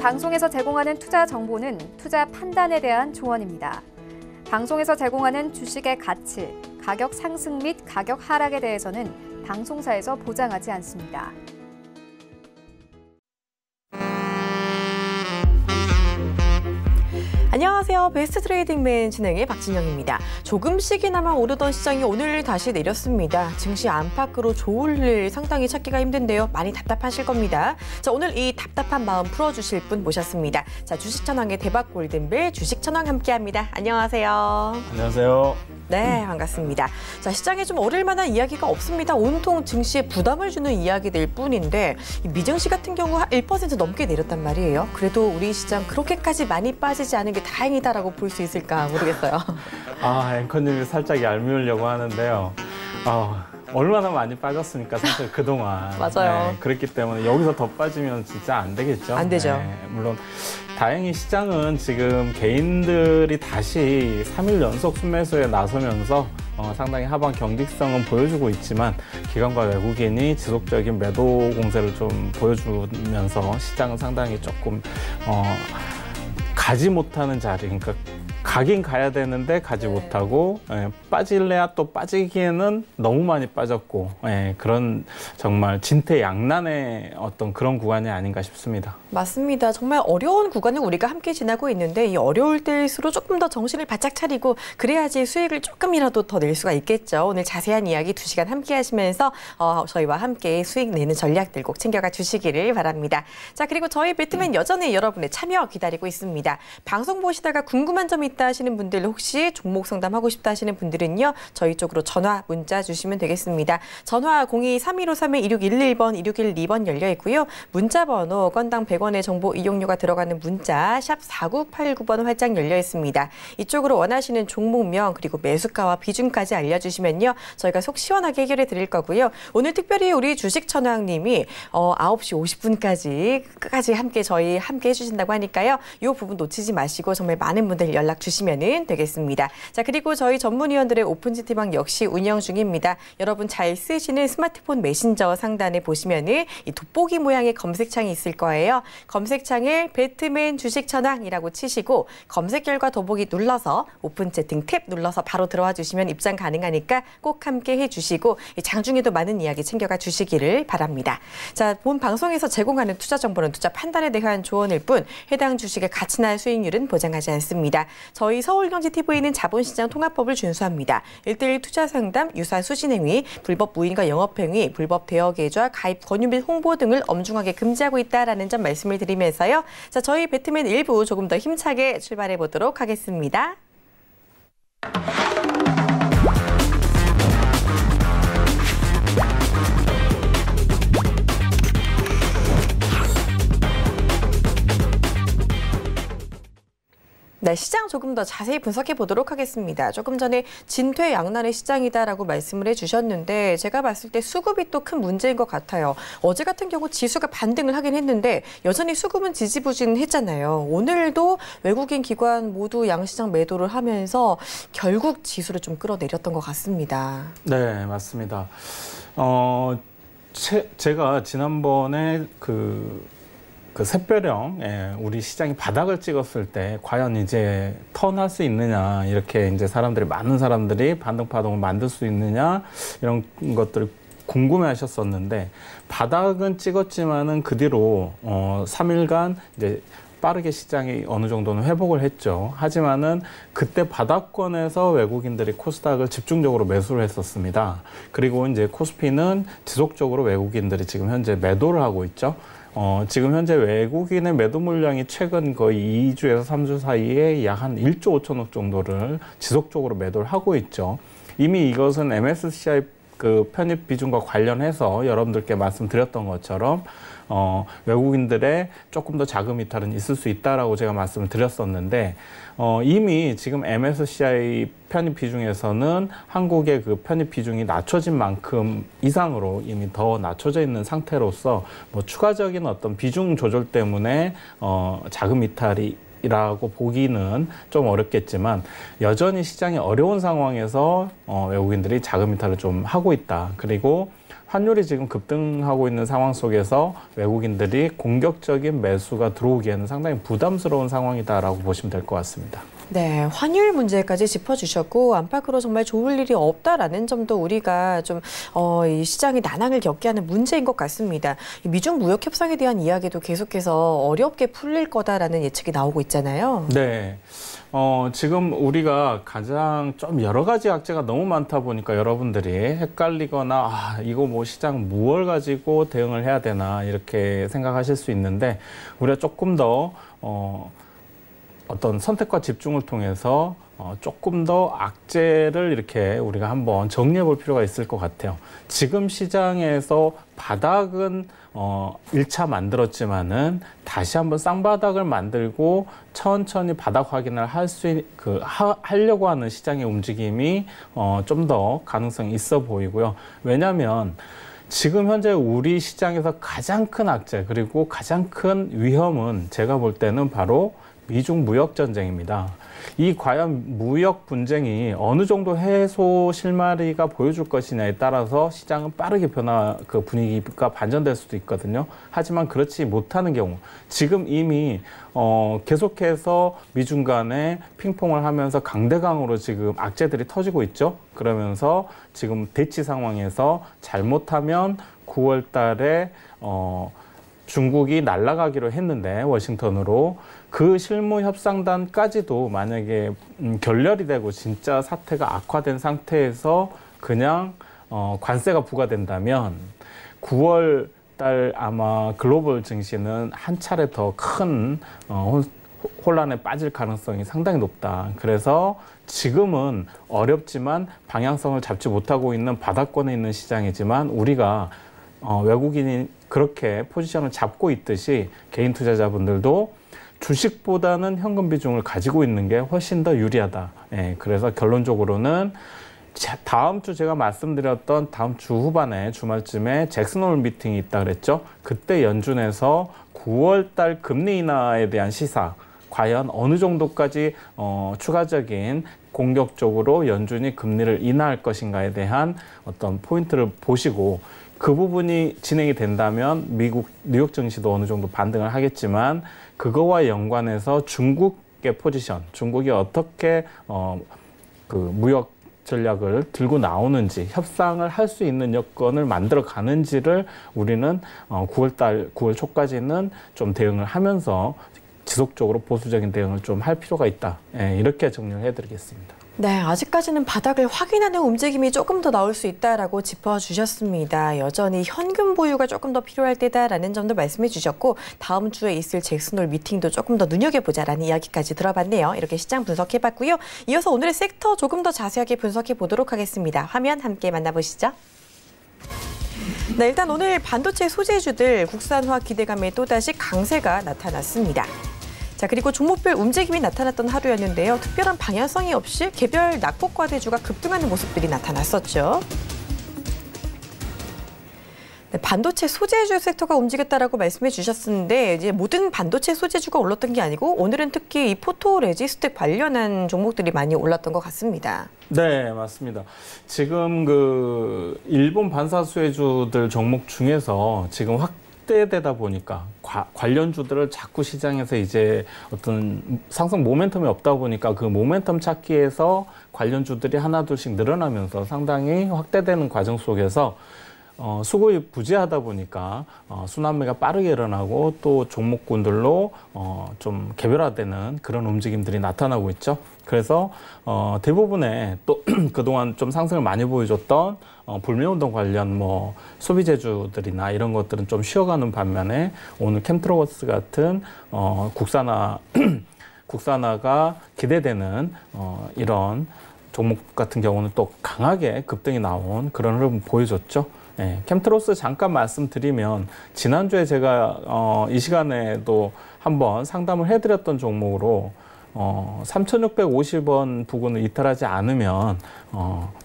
방송에서 제공하는 투자 정보는 투자 판단에 대한 조언입니다. 방송에서 제공하는 주식의 가치, 가격 상승 및 가격 하락에 대해서는 방송사에서 보장하지 않습니다. 안녕하세요. 베스트 트레이딩맨 진행의 박진영입니다. 조금씩이나마 오르던 시장이 오늘 다시 내렸습니다. 증시 안팎으로 좋을 일 상당히 찾기가 힘든데요. 많이 답답하실 겁니다. 자, 오늘 이 답답한 마음 풀어주실 분 모셨습니다. 자, 주식천왕의 대박 골든벨 주식천왕 함께합니다. 안녕하세요. 안녕하세요. 네, 반갑습니다. 자, 시장에 좀 어릴 만한 이야기가 없습니다. 온통 증시에 부담을 주는 이야기들 뿐인데 미증시 같은 경우 1% 넘게 내렸단 말이에요. 그래도 우리 시장 그렇게까지 많이 빠지지 않은 게 다행이다라고 볼 수 있을까 모르겠어요. 앵커님이 살짝 얄미우려고 하는데요. 얼마나 많이 빠졌습니까, 사실 그동안. 맞아요. 네, 그렇기 때문에 여기서 더 빠지면 진짜 안 되겠죠. 안 되죠. 네, 물론 다행히 시장은 지금 개인들이 다시 3일 연속 순매수에 나서면서 상당히 하방 경직성은 보여주고 있지만 기관과 외국인이 지속적인 매도 공세를 좀 보여주면서 시장은 상당히 조금 가지 못하는 자리, 그러니까 가긴 가야 되는데 가지 못하고 빠질래야 또 빠지기에는 너무 많이 빠졌고 그런 정말 진퇴양난의 어떤 그런 구간이 아닌가 싶습니다. 맞습니다. 정말 어려운 구간을 우리가 함께 지나고 있는데 이 어려울 때일수록 조금 더 정신을 바짝 차리고 그래야지 수익을 조금이라도 더 낼 수가 있겠죠. 오늘 자세한 이야기 2시간 함께 하시면서 저희와 함께 수익 내는 전략들 꼭 챙겨가 주시기를 바랍니다. 자, 그리고 저희 배트맨 여전히 여러분의 참여 기다리고 있습니다. 방송 보시다가 궁금한 점이 있다 하시는 분들, 혹시 종목 상담하고 싶다 하시는 분들은요, 저희 쪽으로 전화, 문자 주시면 되겠습니다. 전화 02-3153-2611번, 2612번 열려 있고요. 문자 번호 건당 100원의 정보 이용료가 들어가는 문자 샵 4989번 활짝 열려 있습니다. 이쪽으로 원하시는 종목명 그리고 매수가와 비중까지 알려주시면요, 저희가 속 시원하게 해결해 드릴 거고요. 오늘 특별히 우리 주식천왕님이 9시 50분까지 끝까지 저희 함께 해주신다고 하니까요. 이 부분 놓치지 마시고 정말 많은 분들 연락 주시면 되겠습니다. 자, 그리고 저희 전문위원들의 오픈 채팅방 역시 운영 중입니다. 여러분 잘 쓰시는 스마트폰 메신저 상단에 보시면은 이 돋보기 모양의 검색창이 있을 거예요. 검색창에 배트맨 주식천왕이라고 치시고 검색 결과 돋보기 눌러서 오픈 채팅 탭 눌러서 바로 들어와 주시면 입장 가능하니까 꼭 함께 해주시고 장중에도 많은 이야기 챙겨가 주시기를 바랍니다. 자, 본 방송에서 제공하는 투자 정보는 투자 판단에 대한 조언일 뿐 해당 주식의 가치나 수익률은 보장하지 않습니다. 저희 서울경제TV는 자본시장 통합법을 준수합니다. 1:1 투자 상담, 유사 수신행위, 불법 무인과 영업행위, 불법 대여 계좌, 가입 권유 및 홍보 등을 엄중하게 금지하고 있다라는 점 말씀을 드리면서요. 자, 저희 배트맨 1부 조금 더 힘차게 출발해 보도록 하겠습니다. 네, 시장 조금 더 자세히 분석해 보도록 하겠습니다. 조금 전에 진퇴양난의 시장이다라고 말씀을 해주셨는데 제가 봤을 때 수급이 또 큰 문제인 것 같아요. 어제 같은 경우 지수가 반등을 하긴 했는데 여전히 수급은 지지부진했잖아요. 오늘도 외국인 기관 모두 양시장 매도를 하면서 결국 지수를 좀 끌어내렸던 것 같습니다. 네, 맞습니다. 제가 지난번에 그 샛별형, 우리 시장이 바닥을 찍었을 때 과연 이제 턴할 수 있느냐, 이렇게 이제 많은 사람들이 반등 파동을 만들 수 있느냐, 이런 것들을 궁금해 하셨었는데, 바닥은 찍었지만은 그 뒤로 3일간 이제 빠르게 시장이 어느 정도는 회복을 했죠. 하지만은 그때 바닥권에서 외국인들이 코스닥을 집중적으로 매수를 했었습니다. 그리고 이제 코스피는 지속적으로 외국인들이 지금 현재 매도를 하고 있죠. 지금 현재 외국인의 매도 물량이 최근 거의 2주에서 3주 사이에 약 한 1조 5천억 정도를 지속적으로 매도를 하고 있죠. 이미 이것은 MSCI 그 편입 비중과 관련해서 여러분들께 말씀드렸던 것처럼 외국인들의 조금 더 자금 이탈은 있을 수 있다라고 제가 말씀을 드렸었는데 이미 지금 MSCI 편입 비중에서는 한국의 그 편입 비중이 낮춰진 만큼 이상으로 이미 더 낮춰져 있는 상태로서 뭐 추가적인 어떤 비중 조절 때문에 자금 이탈이 라고 보기는 좀 어렵겠지만 여전히 시장이 어려운 상황에서 외국인들이 자금 이탈을 좀 하고 있다. 그리고 환율이 지금 급등하고 있는 상황 속에서 외국인들이 공격적인 매수가 들어오기에는 상당히 부담스러운 상황이다라고 보시면 될 것 같습니다. 네, 환율 문제까지 짚어주셨고 안팎으로 정말 좋을 일이 없다라는 점도 우리가 좀 이 시장이 난항을 겪게 하는 문제인 것 같습니다. 미중 무역 협상에 대한 이야기도 계속해서 어렵게 풀릴 거다라는 예측이 나오고 있잖아요. 네. 지금 우리가 가장 좀 여러 가지 악재가 너무 많다 보니까 여러분들이 헷갈리거나 이거 뭐 시장 무엇을 가지고 대응을 해야 되나 이렇게 생각하실 수 있는데 우리가 조금 더 어떤 선택과 집중을 통해서 조금 더 악재를 이렇게 우리가 한번 정리해 볼 필요가 있을 것 같아요. 지금 시장에서 바닥은 1차 만들었지만은 다시 한번 쌍바닥을 만들고 천천히 바닥 확인을 하려고 하는 시장의 움직임이 좀 더 가능성이 있어 보이고요. 왜냐하면 지금 현재 우리 시장에서 가장 큰 악재 그리고 가장 큰 위험은 제가 볼 때는 바로 미중 무역 전쟁입니다. 이 과연 무역 분쟁이 어느 정도 해소 실마리가 보여줄 것이냐에 따라서 시장은 빠르게 분위기가 반전될 수도 있거든요. 하지만 그렇지 못하는 경우, 지금 이미 계속해서 미중 간에 핑퐁을 하면서 강대강으로 지금 악재들이 터지고 있죠. 그러면서 지금 대치 상황에서 잘못하면 9월 달에 중국이 날아가기로 했는데 워싱턴으로 그 실무 협상단까지도 만약에 결렬이 되고 진짜 사태가 악화된 상태에서 그냥 관세가 부과된다면 9월 달 아마 글로벌 증시는 한 차례 더 큰 혼란에 빠질 가능성이 상당히 높다. 그래서 지금은 어렵지만 방향성을 잡지 못하고 있는 바닥권에 있는 시장이지만 우리가 외국인이 그렇게 포지션을 잡고 있듯이 개인 투자자분들도 주식보다는 현금 비중을 가지고 있는 게 훨씬 더 유리하다. 그래서 결론적으로는 다음 주 제가 말씀드렸던 다음 주 후반에 주말쯤에 잭슨홀 미팅이 있다 그랬죠. 그때 연준에서 9월 달 금리 인하에 대한 시사, 과연 어느 정도까지 추가적인 공격적으로 연준이 금리를 인하할 것인가에 대한 어떤 포인트를 보시고 그 부분이 진행이 된다면 미국 뉴욕 증시도 어느 정도 반등을 하겠지만 그거와 연관해서 중국의 포지션, 중국이 어떻게 그 무역 전략을 들고 나오는지 협상을 할 수 있는 여건을 만들어 가는지를 우리는 9월 초까지는 좀 대응을 하면서 지속적으로 보수적인 대응을 좀 할 필요가 있다. 이렇게 정리를 해드리겠습니다. 네, 아직까지는 바닥을 확인하는 움직임이 조금 더 나올 수 있다라고 짚어주셨습니다. 여전히 현금 보유가 조금 더 필요할 때다라는 점도 말씀해 주셨고 다음 주에 있을 잭슨홀 미팅도 조금 더 눈여겨보자라는 이야기까지 들어봤네요. 이렇게 시장 분석해봤고요. 이어서 오늘의 섹터 조금 더 자세하게 분석해 보도록 하겠습니다. 화면 함께 만나보시죠. 네, 일단 오늘 반도체 소재주들 국산화 기대감에 또다시 강세가 나타났습니다. 자, 그리고 종목별 움직임이 나타났던 하루였는데요. 특별한 방향성이 없이 개별 낙폭과대주가 급등하는 모습들이 나타났었죠. 네, 반도체 소재주 섹터가 움직였다라고 말씀해 주셨는데 이제 모든 반도체 소재주가 올랐던 게 아니고 오늘은 특히 이 포토 레지스트 관련한 종목들이 많이 올랐던 것 같습니다. 네, 맞습니다. 지금 그 일본 반사수혜주들 종목 중에서 지금 확대되다 보니까 관련주들을 자꾸 시장에서 이제 어떤 상승 모멘텀이 없다 보니까 그 모멘텀 찾기에서 관련주들이 하나둘씩 늘어나면서 상당히 확대되는 과정 속에서 수급이 부재하다 보니까 순환매가 빠르게 일어나고 또 종목군들로 좀 개별화되는 그런 움직임들이 나타나고 있죠. 그래서 대부분의 또 그동안 좀 상승을 많이 보여줬던 불매운동 관련 뭐 소비재주들이나 이런 것들은 좀 쉬어가는 반면에 오늘 캠트로워스 같은 국산화가 기대되는 이런 종목 같은 경우는 또 강하게 급등이 나온 그런 흐름을 보여줬죠. 네, 캠트로스 잠깐 말씀드리면 지난주에 제가 이 시간에도 한번 상담을 해드렸던 종목으로 3,650원 부근을 이탈하지 않으면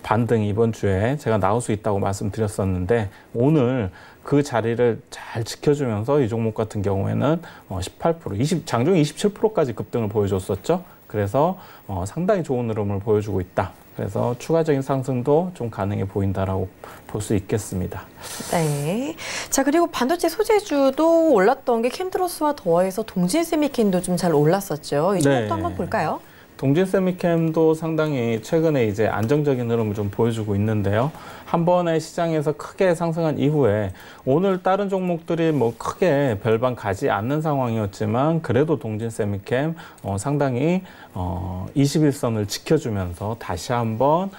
반등이 이번 주에 제가 나올 수 있다고 말씀드렸었는데 오늘 그 자리를 잘 지켜주면서 이 종목 같은 경우에는 18%, 장중 27%까지 급등을 보여줬었죠. 그래서 상당히 좋은 흐름을 보여주고 있다. 그래서 추가적인 상승도 좀 가능해 보인다라고 볼 수 있겠습니다. 네. 자, 그리고 반도체 소재주도 올랐던 게 캠트로스와 더해서 동진세미캠도 좀 잘 올랐었죠. 이 종목도 한번 볼까요? 동진세미캠도 상당히 최근에 이제 안정적인 흐름을 좀 보여주고 있는데요. 한 번에 시장에서 크게 상승한 이후에 오늘 다른 종목들이 뭐 크게 별반 가지 않는 상황이었지만 그래도 동진세미캠 상당히 21선을 지켜주면서 다시 한번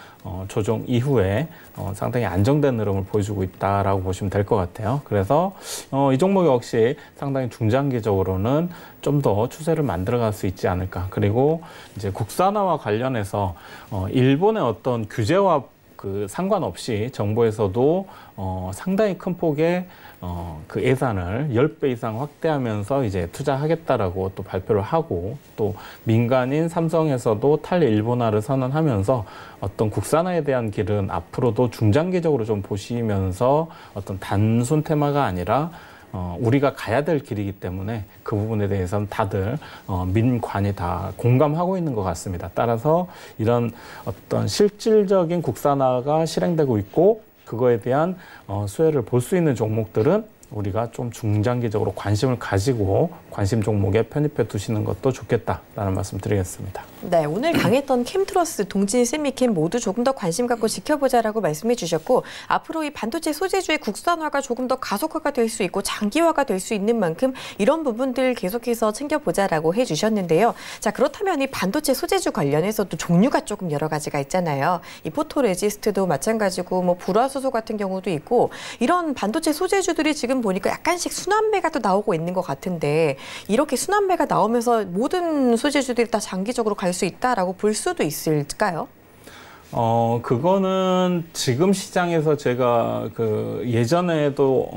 조정 이후에 상당히 안정된 흐름을 보여주고 있다라고 보시면 될 것 같아요. 그래서 이 종목 역시 상당히 중장기적으로는 좀 더 추세를 만들어갈 수 있지 않을까. 그리고 이제 국산화와 관련해서 일본의 어떤 규제와 그 상관없이 정부에서도 상당히 큰 폭의 그 예산을 10배 이상 확대하면서 이제 투자하겠다라고 또 발표를 하고 또 민간인 삼성에서도 탈 일본화를 선언하면서 어떤 국산화에 대한 길은 앞으로도 중장기적으로 좀 보시면서 어떤 단순 테마가 아니라 우리가 가야 될 길이기 때문에 그 부분에 대해서는 다들 민관이 다 공감하고 있는 것 같습니다. 따라서 이런 어떤 실질적인 국산화가 실행되고 있고 그거에 대한 수혜를 볼 수 있는 종목들은 우리가 좀 중장기적으로 관심을 가지고 관심 종목에 편입해 두시는 것도 좋겠다라는 말씀 드리겠습니다. 네, 오늘 강했던 캠트러스, 동진세미캠 모두 조금 더 관심 갖고 지켜보자라고 말씀해 주셨고 앞으로 이 반도체 소재주의 국산화가 조금 더 가속화가 될 수 있고 장기화가 될 수 있는 만큼 이런 부분들 계속해서 챙겨보자라고 해주셨는데요. 자, 그렇다면 이 반도체 소재주 관련해서도 종류가 조금 여러 가지가 있잖아요. 이 포토레지스트도 마찬가지고 뭐 불화수소 같은 경우도 있고 이런 반도체 소재주들이 지금 보니까 약간씩 순환매가 또 나오고 있는 것 같은데 이렇게 순환매가 나오면서 모든 소재주들이 다 장기적으로 갈 수 있다라고 볼 수도 있을까요? 그거는 지금 시장에서 제가 그 예전에도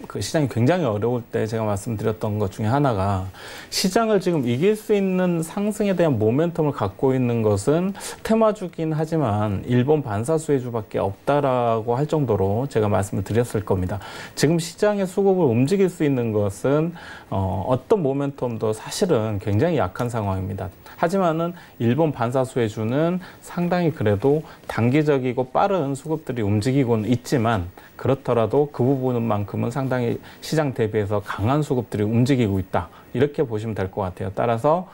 그 시장이 굉장히 어려울 때 제가 말씀드렸던 것 중에 하나가 시장을 지금 이길 수 있는 상승에 대한 모멘텀을 갖고 있는 것은 테마주긴 하지만 일본 반사수혜주밖에 없다라고 할 정도로 제가 말씀을 드렸을 겁니다. 지금 시장의 수급을 움직일 수 있는 것은 어떤 모멘텀도 사실은 굉장히 약한 상황입니다. 하지만은 일본 반사수혜주는 상당히 그래도 단기적이고 빠른 수급들이 움직이고는 있지만 그렇더라도 그 부분만큼은 상당히 시장 대비해서 강한 수급들이 움직이고 있다. 이렇게 보시면 될 것 같아요. 따라서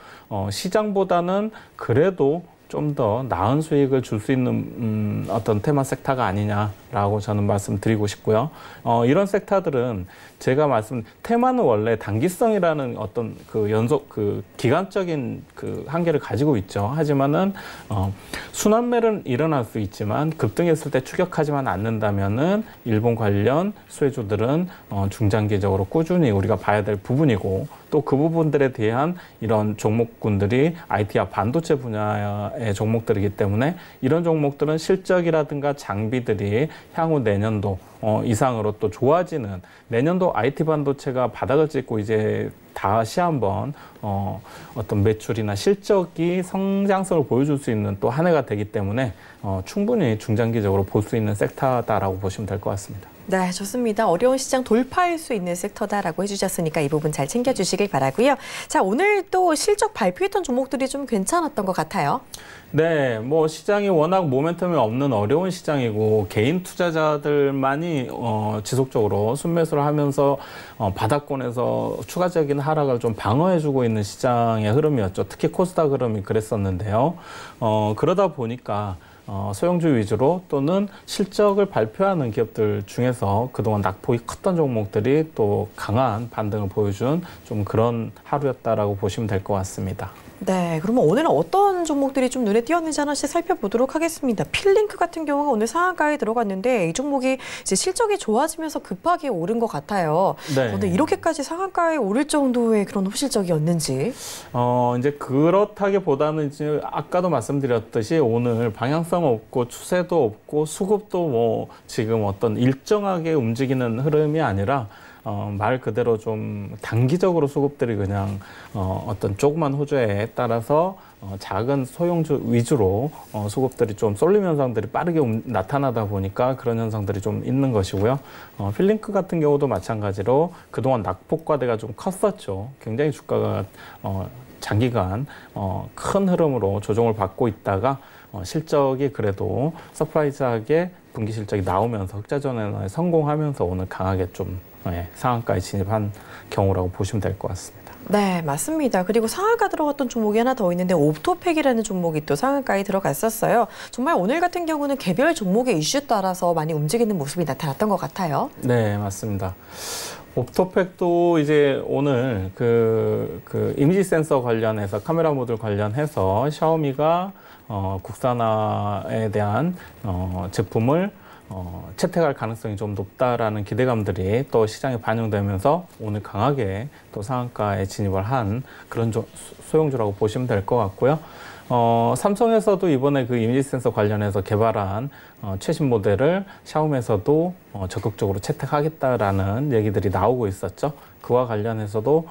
시장보다는 그래도 좀 더 나은 수익을 줄 수 있는 어떤 테마 섹터가 아니냐라고 저는 말씀드리고 싶고요. 이런 섹터들은 제가 테마는 원래 단기성이라는 어떤 그 연속 그 기간적인 그 한계를 가지고 있죠. 하지만은 순환매는 일어날 수 있지만 급등했을 때 추격하지만 않는다면은 일본 관련 수혜주들은 중장기적으로 꾸준히 우리가 봐야 될 부분이고 또 그 부분들에 대한 이런 종목군들이 IT와 반도체 분야의 종목들이기 때문에 이런 종목들은 실적이라든가 장비들이 향후 내년도 이상으로 또 좋아지는 내년도 IT 반도체가 바닥을 찍고 이제 다시 한번 어떤 매출이나 실적이 성장성을 보여줄 수 있는 또 한 해가 되기 때문에 충분히 중장기적으로 볼 수 있는 섹터다라고 보시면 될 것 같습니다. 네, 좋습니다. 어려운 시장 돌파할 수 있는 섹터다라고 해주셨으니까 이 부분 잘 챙겨주시길 바라고요. 자, 오늘 또 실적 발표했던 종목들이 좀 괜찮았던 것 같아요. 네, 뭐 시장이 워낙 모멘텀이 없는 어려운 시장이고 개인 투자자들만이 지속적으로 순매수를 하면서 바닥권에서 추가적인 하락을 좀 방어해주고 있는 시장의 흐름이었죠. 특히 코스닥 흐름이 그랬었는데요. 그러다 보니까 소형주 위주로 또는 실적을 발표하는 기업들 중에서 그동안 낙폭이 컸던 종목들이 또 강한 반등을 보여준 좀 그런 하루였다라고 보시면 될 것 같습니다. 네, 그러면 오늘은 어떤 종목들이 좀 눈에 띄었는지 하나씩 살펴보도록 하겠습니다. 필링크 같은 경우가 오늘 상한가에 들어갔는데 이 종목이 이제 실적이 좋아지면서 급하게 오른 것 같아요. 네. 근데 이렇게까지 상한가에 오를 정도의 그런 호실적이었는지? 이제 그렇다기보다는 이제 아까도 말씀드렸듯이 오늘 방향성 없고 추세도 없고 수급도 뭐 지금 어떤 일정하게 움직이는 흐름이 아니라 말 그대로 좀 단기적으로 수급들이 그냥 어떤 조그만 호재에 따라서 작은 소형주 위주로 수급들이 좀 쏠림 현상들이 빠르게 나타나다 보니까 그런 현상들이 좀 있는 것이고요. 필링크 같은 경우도 마찬가지로 그동안 낙폭과대가 좀 컸었죠. 굉장히 주가가 장기간 큰 흐름으로 조정을 받고 있다가 실적이 그래도 서프라이즈하게 분기 실적이 나오면서 흑자 전환에 성공하면서 오늘 강하게 좀 상한가에 진입한 경우라고 보시면 될 것 같습니다. 네, 맞습니다. 그리고 상한가 들어갔던 종목이 하나 더 있는데 옵토팩이라는 종목이 또 상한가에 들어갔었어요. 정말 오늘 같은 경우는 개별 종목의 이슈 따라서 많이 움직이는 모습이 나타났던 것 같아요. 네, 맞습니다. 옵토팩도 이제 오늘 그 이미지 센서 관련해서 카메라 모듈 관련해서 샤오미가 국산화에 대한 제품을 채택할 가능성이 좀 높다라는 기대감들이 또 시장에 반영되면서 오늘 강하게 또 상한가에 진입을 한 그런 소형주라고 보시면 될 것 같고요. 삼성에서도 이번에 그 이미지 센서 관련해서 개발한 최신 모델을 샤오미에서도 적극적으로 채택하겠다라는 얘기들이 나오고 있었죠. 그와 관련해서도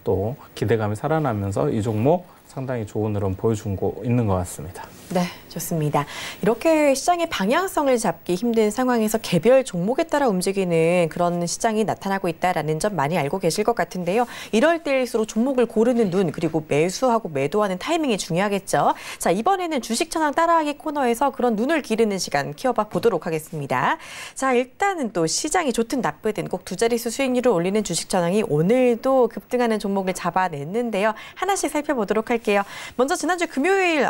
또 기대감이 살아나면서 이 종목 상당히 좋은 흐름 보여주고 있는 것 같습니다. 네, 좋습니다. 이렇게 시장의 방향성을 잡기 힘든 상황에서 개별 종목에 따라 움직이는 그런 시장이 나타나고 있다는 점 많이 알고 계실 것 같은데요. 이럴 때일수록 종목을 고르는 눈 그리고 매수하고 매도하는 타이밍이 중요하겠죠. 자, 이번에는 주식 천왕 따라하기 코너에서 그런 눈을 기르는 시간 키워봐 보도록 하겠습니다. 자, 일단은 또 시장이 좋든 나쁘든 꼭 두 자릿수 수익률을 올리는 주식 천왕이 오늘도 급등하는 종목을 잡아냈는데요. 하나씩 살펴보도록 할게요. 먼저 지난주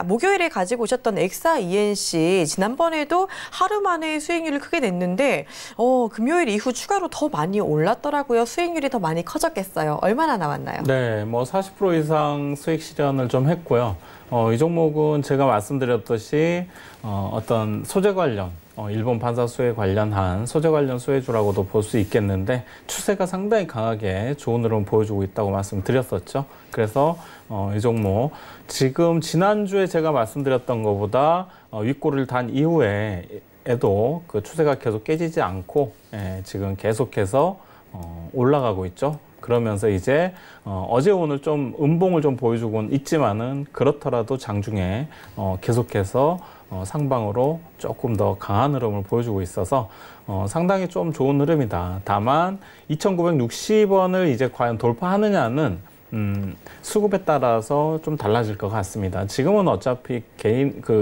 목요일에 가지고 오셨던 엑사 ENC 지난번에도 하루 만에 수익률을 크게 냈는데 금요일 이후 추가로 더 많이 올랐더라고요. 수익률이 더 많이 커졌겠어요. 얼마나 나왔나요? 네, 뭐 40% 이상 수익 실현을 좀 했고요. 이 종목은 제가 말씀드렸듯이 어떤 소재 관련 일본 반사수에 관련한 소재 관련 수혜주라고도 볼 수 있겠는데 추세가 상당히 강하게 좋은 흐름 보여주고 있다고 말씀드렸었죠. 그래서 이 종목 지금 지난주에 제가 말씀드렸던 것보다 윗꼬리를 단 이후에도 그 추세가 계속 깨지지 않고 지금 계속해서 올라가고 있죠. 그러면서 이제 어제 오늘 좀 음봉을 좀 보여주고는 있지만은 그렇더라도 장중에 계속해서 상방으로 조금 더 강한 흐름을 보여주고 있어서 상당히 좀 좋은 흐름이다. 다만 2,960원을 이제 과연 돌파하느냐는 수급에 따라서 좀 달라질 것 같습니다. 지금은 어차피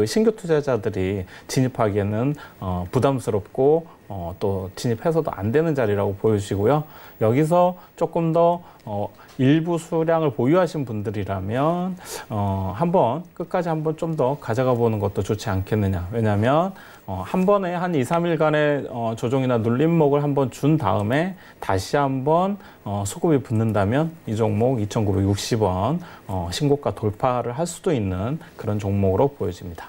신규 투자자들이 진입하기에는 부담스럽고 또 진입해서도 안 되는 자리라고 보여지고요. 여기서 조금 더 일부 수량을 보유하신 분들이라면 한번 끝까지 한번 좀 더 가져가 보는 것도 좋지 않겠느냐. 왜냐하면 한 번에 한 2, 3일간의 조정이나 눌림목을 한번 준 다음에 다시 한번 수급이 붙는다면 이 종목 2,960원 신고가 돌파를 할 수도 있는 그런 종목으로 보여집니다.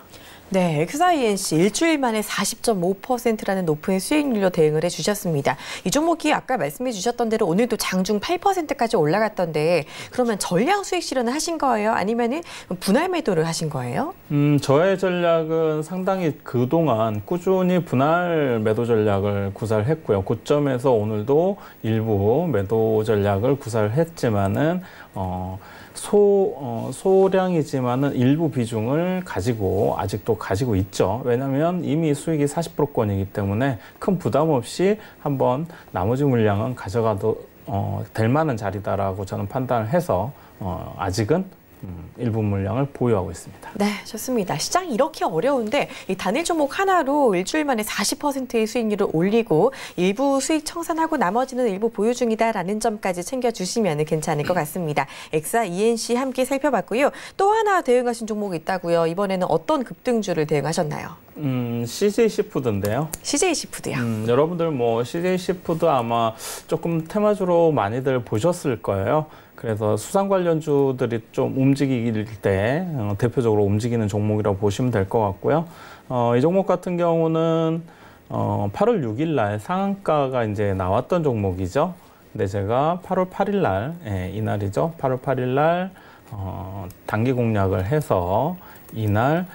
네, 엑사 ENC 일주일 만에 40.5%라는 높은 수익률로 대응을 해주셨습니다. 이 종목이 아까 말씀해 주셨던 대로 오늘도 장중 8%까지 올라갔던데 그러면 전량 수익 실현을 하신 거예요? 아니면 분할 매도를 하신 거예요? 저의 전략은 상당히 그동안 꾸준히 분할 매도 전략을 구사를 했고요. 고점에서 오늘도 일부 매도 전략을 구사를 했지만은 소량이지만은 일부 비중을 아직도 가지고 있죠. 왜냐하면 이미 수익이 40%권이기 때문에 큰 부담 없이 한번 나머지 물량은 가져가도 될 만한 자리다라고 저는 판단을 해서 아직은 일부 물량을 보유하고 있습니다. 네, 좋습니다. 시장이 이렇게 어려운데 이 단일 종목 하나로 일주일 만에 40%의 수익률을 올리고 일부 수익 청산하고 나머지는 일부 보유 중이다라는 점까지 챙겨주시면 괜찮을 것 같습니다. 엑사 ENC 함께 살펴봤고요. 또 하나 대응하신 종목이 있다고요. 이번에는 어떤 급등주를 대응하셨나요? CJ 시푸드인데요. CJ 시푸드요. 여러분들 뭐 CJ 시푸드 아마 조금 테마주로 많이들 보셨을 거예요. 그래서 수산 관련주들이 좀 움직일 때 대표적으로 움직이는 종목이라고 보시면 될 것 같고요. 이 종목 같은 경우는 8월 6일 날 상한가가 이제 나왔던 종목이죠. 근데 제가 8월 8일 날, 이날이죠. 8월 8일 날 단기 공략을 해서 이날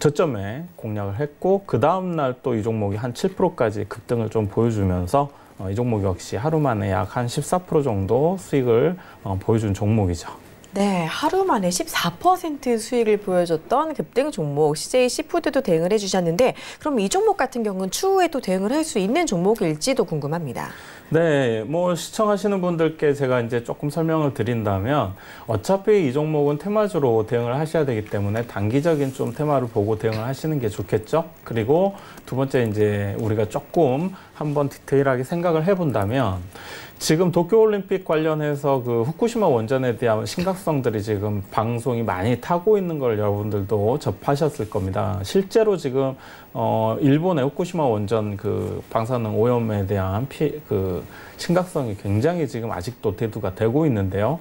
저점에 공략을 했고 그 다음 날 또 이 종목이 한 7%까지 급등을 좀 보여주면서 이 종목 역시 하루 만에 약 한 14% 정도 수익을 보여준 종목이죠. 네, 하루 만에 14% 수익을 보여줬던 급등 종목 CJ 시푸드도 대응을 해주셨는데 그럼 이 종목 같은 경우는 추후에도 대응을 할 수 있는 종목일지도 궁금합니다. 네, 뭐 시청하시는 분들께 제가 이제 조금 설명을 드린다면 어차피 이 종목은 테마주로 대응을 하셔야 되기 때문에 단기적인 좀 테마를 보고 대응을 하시는 게 좋겠죠. 그리고 두 번째 이제 우리가 조금 한번 디테일하게 생각을 해본다면 지금 도쿄올림픽 관련해서 그 후쿠시마 원전에 대한 심각성들이 지금 방송이 많이 타고 있는 걸 여러분들도 접하셨을 겁니다. 실제로 지금 일본의 후쿠시마 원전 그 방사능 오염에 대한 심각성이 굉장히 지금 아직도 대두가 되고 있는데요.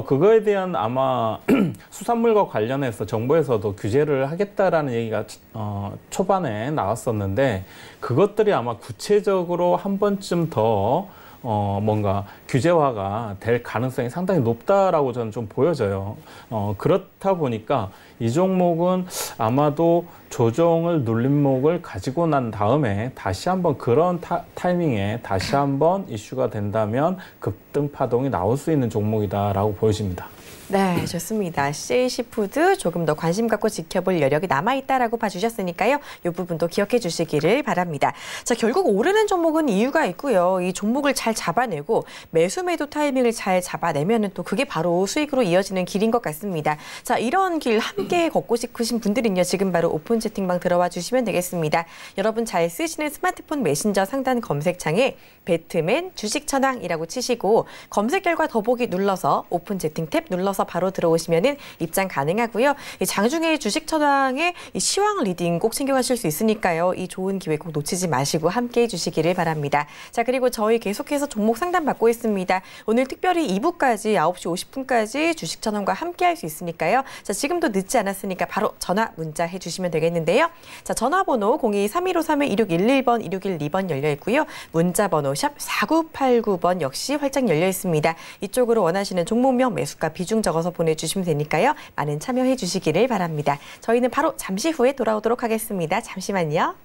그거에 대한 아마 수산물과 관련해서 정부에서도 규제를 하겠다라는 얘기가 초반에 나왔었는데 그것들이 아마 구체적으로 한 번쯤 더 뭔가 규제화가 될 가능성이 상당히 높다라고 저는 좀 보여져요. 그렇다 보니까 이 종목은 아마도 조정을 눌림목을 가지고 난 다음에 다시 한번 그런 타이밍에 다시 한번 이슈가 된다면 급등 파동이 나올 수 있는 종목이다라고 보여집니다. 네, 좋습니다. CJ 시푸드 조금 더 관심 갖고 지켜볼 여력이 남아있다라고 봐주셨으니까요. 이 부분도 기억해 주시기를 바랍니다. 자, 결국 오르는 종목은 이유가 있고요. 이 종목을 잘 잡아내고 매수 매도 타이밍을 잘 잡아내면 또 그게 바로 수익으로 이어지는 길인 것 같습니다. 자, 이런 길 함께 걷고 싶으신 분들은요. 지금 바로 오픈 채팅방 들어와 주시면 되겠습니다. 여러분 잘 쓰시는 스마트폰 메신저 상단 검색창에 배트맨 주식천왕이라고 치시고 검색 결과 더보기 눌러서 오픈 채팅 탭 눌러서 바로 들어오시면은 입장 가능하고요. 장중에 주식천왕의 시황 리딩 꼭 챙겨가실 수 있으니까요. 이 좋은 기회 꼭 놓치지 마시고 함께해 주시기를 바랍니다. 자, 그리고 저희 계속해서 종목 상담 받고 있습니다. 오늘 특별히 2부까지 9시 50분까지 주식천왕과 함께할 수 있으니까요. 자, 지금도 늦지 않았으니까 바로 전화 문자 해주시면 되겠는데요. 자, 전화번호 02-3153-2611번, 2612번 열려 있고요. 문자번호 샵 4989번 역시 활짝 열려 있습니다. 이쪽으로 원하시는 종목명 매수가 비중 적어서 보내주시면 되니까요. 많은 참여해 주시기를 바랍니다. 저희는 바로 잠시 후에 돌아오도록 하겠습니다. 잠시만요.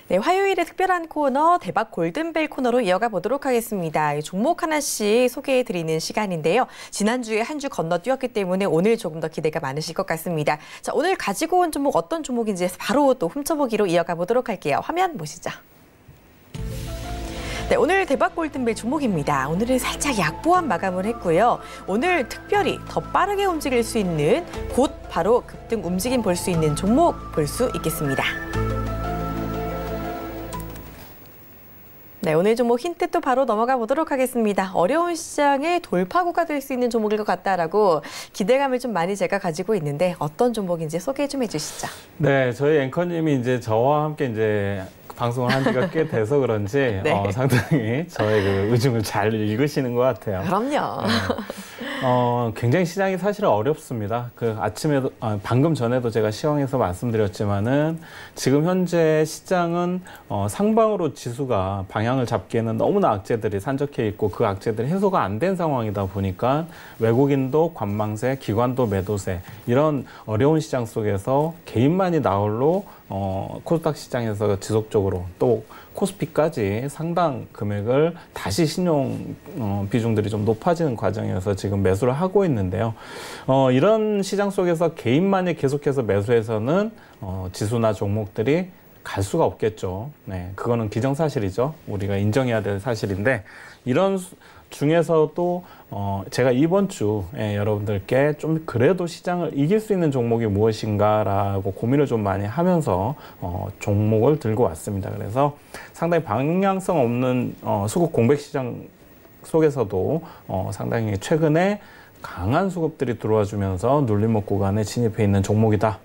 네, 화요일의 특별한 코너 대박 골든벨 코너로 이어가 보도록 하겠습니다. 종목 하나씩 소개해드리는 시간인데요. 지난주에 한 주 건너뛰었기 때문에 오늘 조금 더 기대가 많으실 것 같습니다. 자, 오늘 가지고 온 종목 어떤 종목인지 바로 또 훔쳐보기로 이어가 보도록 할게요. 화면 보시죠. 네, 오늘 대박 골든벨 종목입니다. 오늘은 살짝 약보한 마감을 했고요. 오늘 특별히 더 빠르게 움직일 수 있는 곧 바로 급등 움직임 볼 수 있는 종목 볼 수 있겠습니다. 네, 오늘 종목 힌트 또 바로 넘어가 보도록 하겠습니다. 어려운 시장의 돌파구가 될 수 있는 종목일 것 같다라고 기대감을 좀 많이 제가 가지고 있는데 어떤 종목인지 소개 좀 해주시죠. 네, 저희 앵커님이 이제 저와 함께 이제 방송을 한 지가 꽤 돼서 그런지 네. 상당히 저의 그 의중을 잘 읽으시는 것 같아요. 그럼요. 네. 굉장히 시장이 사실은 어렵습니다. 그 아침에도 방금 전에도 제가 시황에서 말씀드렸지만은 지금 현재 시장은 상방으로 지수가 방향을 잡기에는 너무나 악재들이 산적해 있고 그 악재들이 해소가 안 된 상황이다 보니까 외국인도 관망세, 기관도 매도세 이런 어려운 시장 속에서 개인만이 나홀로 코스닥 시장에서 지속적으로 또 코스피까지 상당 금액을 다시 신용 비중들이 좀 높아지는 과정에서 지금 매수를 하고 있는데요. 이런 시장 속에서 개인만이 계속해서 매수해서는 지수나 종목들이 갈 수가 없겠죠. 네, 그거는 기정사실이죠. 우리가 인정해야 될 사실인데 이런 중에서도 제가 이번 주에 여러분들께 좀 그래도 시장을 이길 수 있는 종목이 무엇인가라고 고민을 좀 많이 하면서 종목을 들고 왔습니다. 그래서 상당히 방향성 없는 수급 공백 시장 속에서도 상당히 최근에 강한 수급들이 들어와 주면서 눌림목 구간에 진입해 있는 종목이다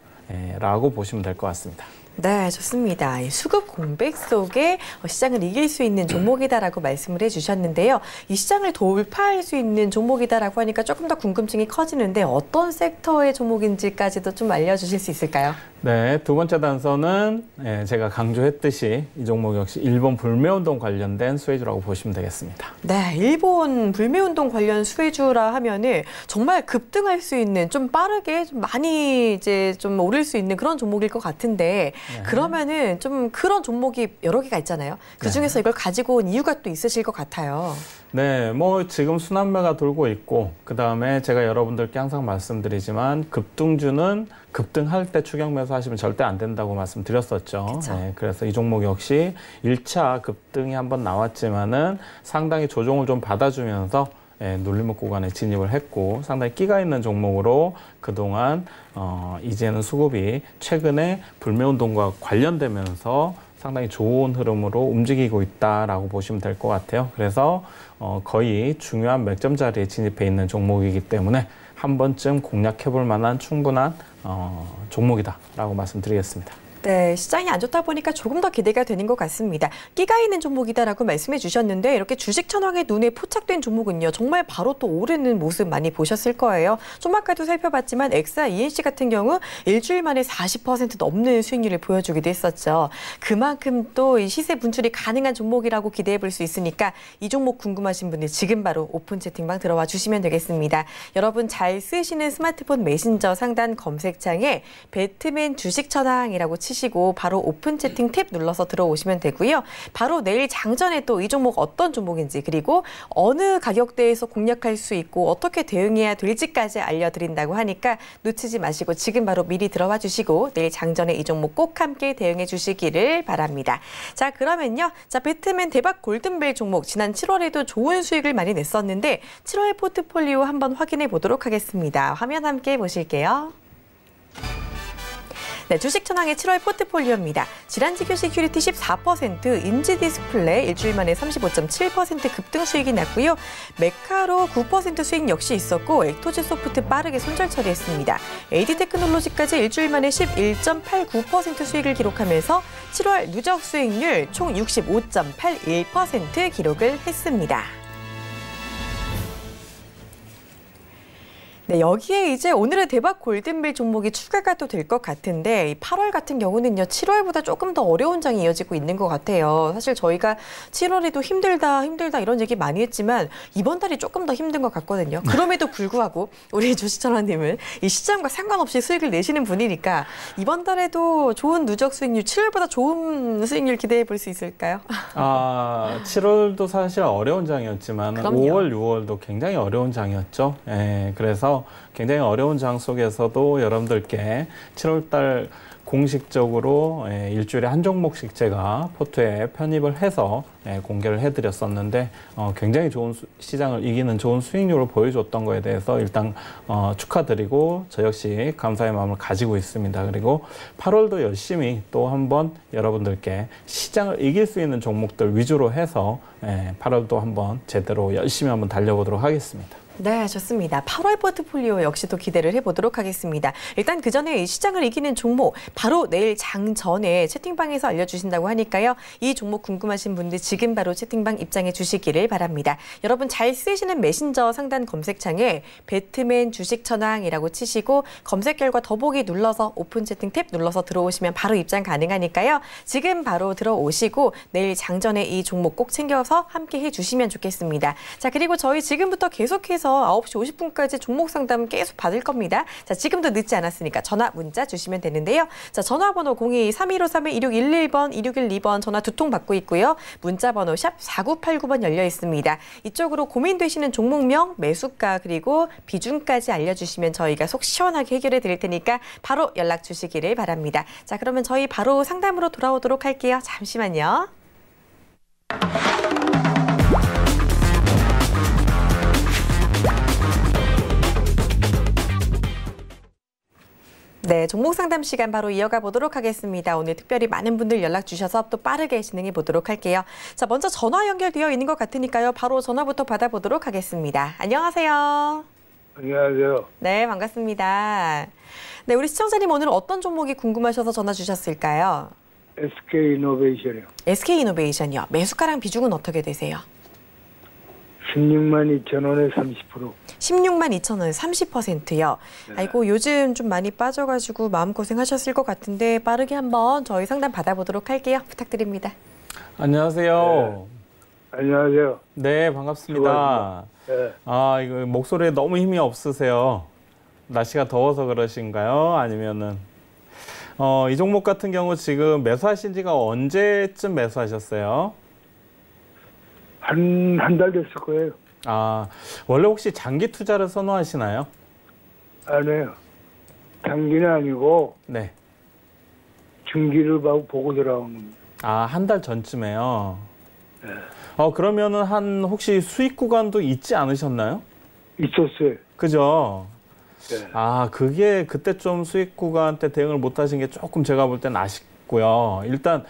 라고 보시면 될 것 같습니다. 네, 좋습니다. 수급 공백 속에 시장을 이길 수 있는 종목이다라고 말씀을 해주셨는데요. 이 시장을 돌파할 수 있는 종목이다라고 하니까 조금 더 궁금증이 커지는데 어떤 섹터의 종목인지까지도 좀 알려주실 수 있을까요? 네, 두 번째 단서는 제가 강조했듯이 이 종목 역시 일본 불매운동 관련된 수혜주라고 보시면 되겠습니다. 네, 일본 불매운동 관련 수혜주라 하면은 정말 급등할 수 있는 좀 빠르게 좀 많이 이제 좀 오를 수 있는 그런 종목일 것 같은데 네. 그러면은 좀 그런 종목이 여러 개가 있잖아요. 그 중에서 이걸 가지고 온 이유가 또 있으실 것 같아요. 네, 뭐 지금 순환매가 돌고 있고 그다음에 제가 여러분들께 항상 말씀드리지만 급등주는 급등할 때 추격 매수하시면 절대 안 된다고 말씀드렸었죠. 네, 그래서 이 종목 역시 1차 급등이 한번 나왔지만은 상당히 조정을 좀 받아주면서 눌림목 구간에 진입을 했고 상당히 끼가 있는 종목으로 그동안 이제는 수급이 최근에 불매운동과 관련되면서 상당히 좋은 흐름으로 움직이고 있다라고 보시면 될 것 같아요. 그래서 거의 중요한 맥점 자리에 진입해 있는 종목이기 때문에 한 번쯤 공략해 볼 만한 충분한 종목이다라고 말씀드리겠습니다. 네, 시장이 안 좋다 보니까 조금 더 기대가 되는 것 같습니다. 끼가 있는 종목이다라고 말씀해 주셨는데 이렇게 주식 천왕의 눈에 포착된 종목은요. 정말 바로 또 오르는 모습 많이 보셨을 거예요. 좀 아까도 살펴봤지만 엑사 ENC 같은 경우 일주일 만에 40% 넘는 수익률을 보여주기도 했었죠. 그만큼 또 이 시세 분출이 가능한 종목이라고 기대해 볼 수 있으니까 이 종목 궁금하신 분들 지금 바로 오픈 채팅방 들어와 주시면 되겠습니다. 여러분 잘 쓰시는 스마트폰 메신저 상단 검색창에 배트맨 주식 천왕이라고 치시고 바로 오픈 채팅 탭 눌러서 들어오시면 되고요. 바로 내일 장전에 또 이 종목 어떤 종목인지 그리고 어느 가격대에서 공략할 수 있고 어떻게 대응해야 될지까지 알려드린다고 하니까 놓치지 마시고 지금 바로 미리 들어와 주시고 내일 장전에 이 종목 꼭 함께 대응해 주시기를 바랍니다. 자, 그러면요. 자, 배트맨 대박 골든벨 종목 지난 7월에도 좋은 수익을 많이 냈었는데 7월 포트폴리오 한번 확인해 보도록 하겠습니다. 화면 함께 보실게요. 네, 주식 천왕의 7월 포트폴리오입니다. 질환지교 시큐리티 14%, 인지 디스플레이 일주일 만에 35.7% 급등 수익이 났고요. 메카로 9% 수익 역시 있었고 액토즈 소프트 빠르게 손절 처리했습니다. AD 테크놀로지까지 일주일 만에 11.89% 수익을 기록하면서 7월 누적 수익률 총 65.81% 기록을 했습니다. 네, 여기에 이제 오늘의 대박 골든벨 종목이 추가가 또 될 것 같은데 8월 같은 경우는요. 7월보다 조금 더 어려운 장이 이어지고 있는 것 같아요. 사실 저희가 7월에도 힘들다 이런 얘기 많이 했지만 이번 달이 조금 더 힘든 것 같거든요. 그럼에도 불구하고 우리 주식천왕님은 이 시장과 상관없이 수익을 내시는 분이니까 이번 달에도 좋은 누적 수익률, 7월보다 좋은 수익률 기대해 볼 수 있을까요? 7월도 사실 어려운 장이었지만 그럼요. 5월, 6월도 굉장히 어려운 장이었죠. 그래서 굉장히 어려운 장 속에서도 여러분들께 7월달 공식적으로 일주일에 한 종목씩 제가 포트에 편입을 해서 공개를 해드렸었는데 굉장히 좋은 시장을 이기는 좋은 수익률을 보여줬던 거에 대해서 일단 축하드리고 저 역시 감사의 마음을 가지고 있습니다. 그리고 8월도 열심히 또 한번 여러분들께 시장을 이길 수 있는 종목들 위주로 해서 8월도 한번 제대로 열심히 한번 달려보도록 하겠습니다. 네, 좋습니다. 8월 포트폴리오 역시도 기대를 해보도록 하겠습니다. 일단 그 전에 이 시장을 이기는 종목 바로 내일 장 전에 채팅방에서 알려주신다고 하니까요. 이 종목 궁금하신 분들 지금 바로 채팅방 입장해 주시기를 바랍니다. 여러분 잘 쓰시는 메신저 상단 검색창에 배트맨 주식 천왕이라고 치시고 검색 결과 더보기 눌러서 오픈 채팅 탭 눌러서 들어오시면 바로 입장 가능하니까요. 지금 바로 들어오시고 내일 장전에 이 종목 꼭 챙겨서 함께 해주시면 좋겠습니다. 자, 그리고 저희 지금부터 계속해서 9시 50분까지 종목 상담 계속 받을 겁니다. 자, 지금도 늦지 않았으니까 전화, 문자 주시면 되는데요. 자, 전화번호 02-3153-2611번, 2612번 전화 두 통 받고 있고요. 문자번호 샵 4989번 열려 있습니다. 이쪽으로 고민되시는 종목명, 매수가 그리고 비중까지 알려주시면 저희가 속 시원하게 해결해 드릴 테니까 바로 연락 주시기를 바랍니다. 자, 그러면 저희 바로 상담으로 돌아오도록 할게요. 잠시만요. 네, 종목 상담 시간 바로 이어가 보도록 하겠습니다. 오늘 특별히 많은 분들 연락 주셔서 또 빠르게 진행해 보도록 할게요. 자, 먼저 전화 연결되어 있는 것 같으니까요. 바로 전화부터 받아보도록 하겠습니다. 안녕하세요. 안녕하세요. 네, 반갑습니다. 네, 우리 시청자님 오늘 어떤 종목이 궁금하셔서 전화 주셨을까요? SK이노베이션이요. SK이노베이션이요. 매수가랑 비중은 어떻게 되세요? 16만 2천 원에 30%. 16만 2천 원에 30%요. 아이고, 요즘 좀 많이 빠져가지고 마음고생하셨을 것 같은데 빠르게 한번 저희 상담 받아보도록 할게요. 부탁드립니다. 안녕하세요. 안녕하세요. 네, 반갑습니다. 네. 아, 이거 목소리에 너무 힘이 없으세요. 날씨가 더워서 그러신가요? 아니면은 이 종목 같은 경우 지금 매수하신 지가 언제쯤 매수하셨어요? 한 달 됐을 거예요. 아, 원래 혹시 장기 투자를 선호하시나요? 안 해요. 단기는 아니고 네. 중기를 보고 들어오는 겁니다. 아, 한 달 전쯤에요. 네. 그러면은 한 혹시 수익 구간도 있지 않으셨나요? 있었어요. 그죠? 네. 아, 그게 그때 좀 수익 구간 때 대응을 못 하신 게 조금 제가 볼 땐 아쉽고요. 일단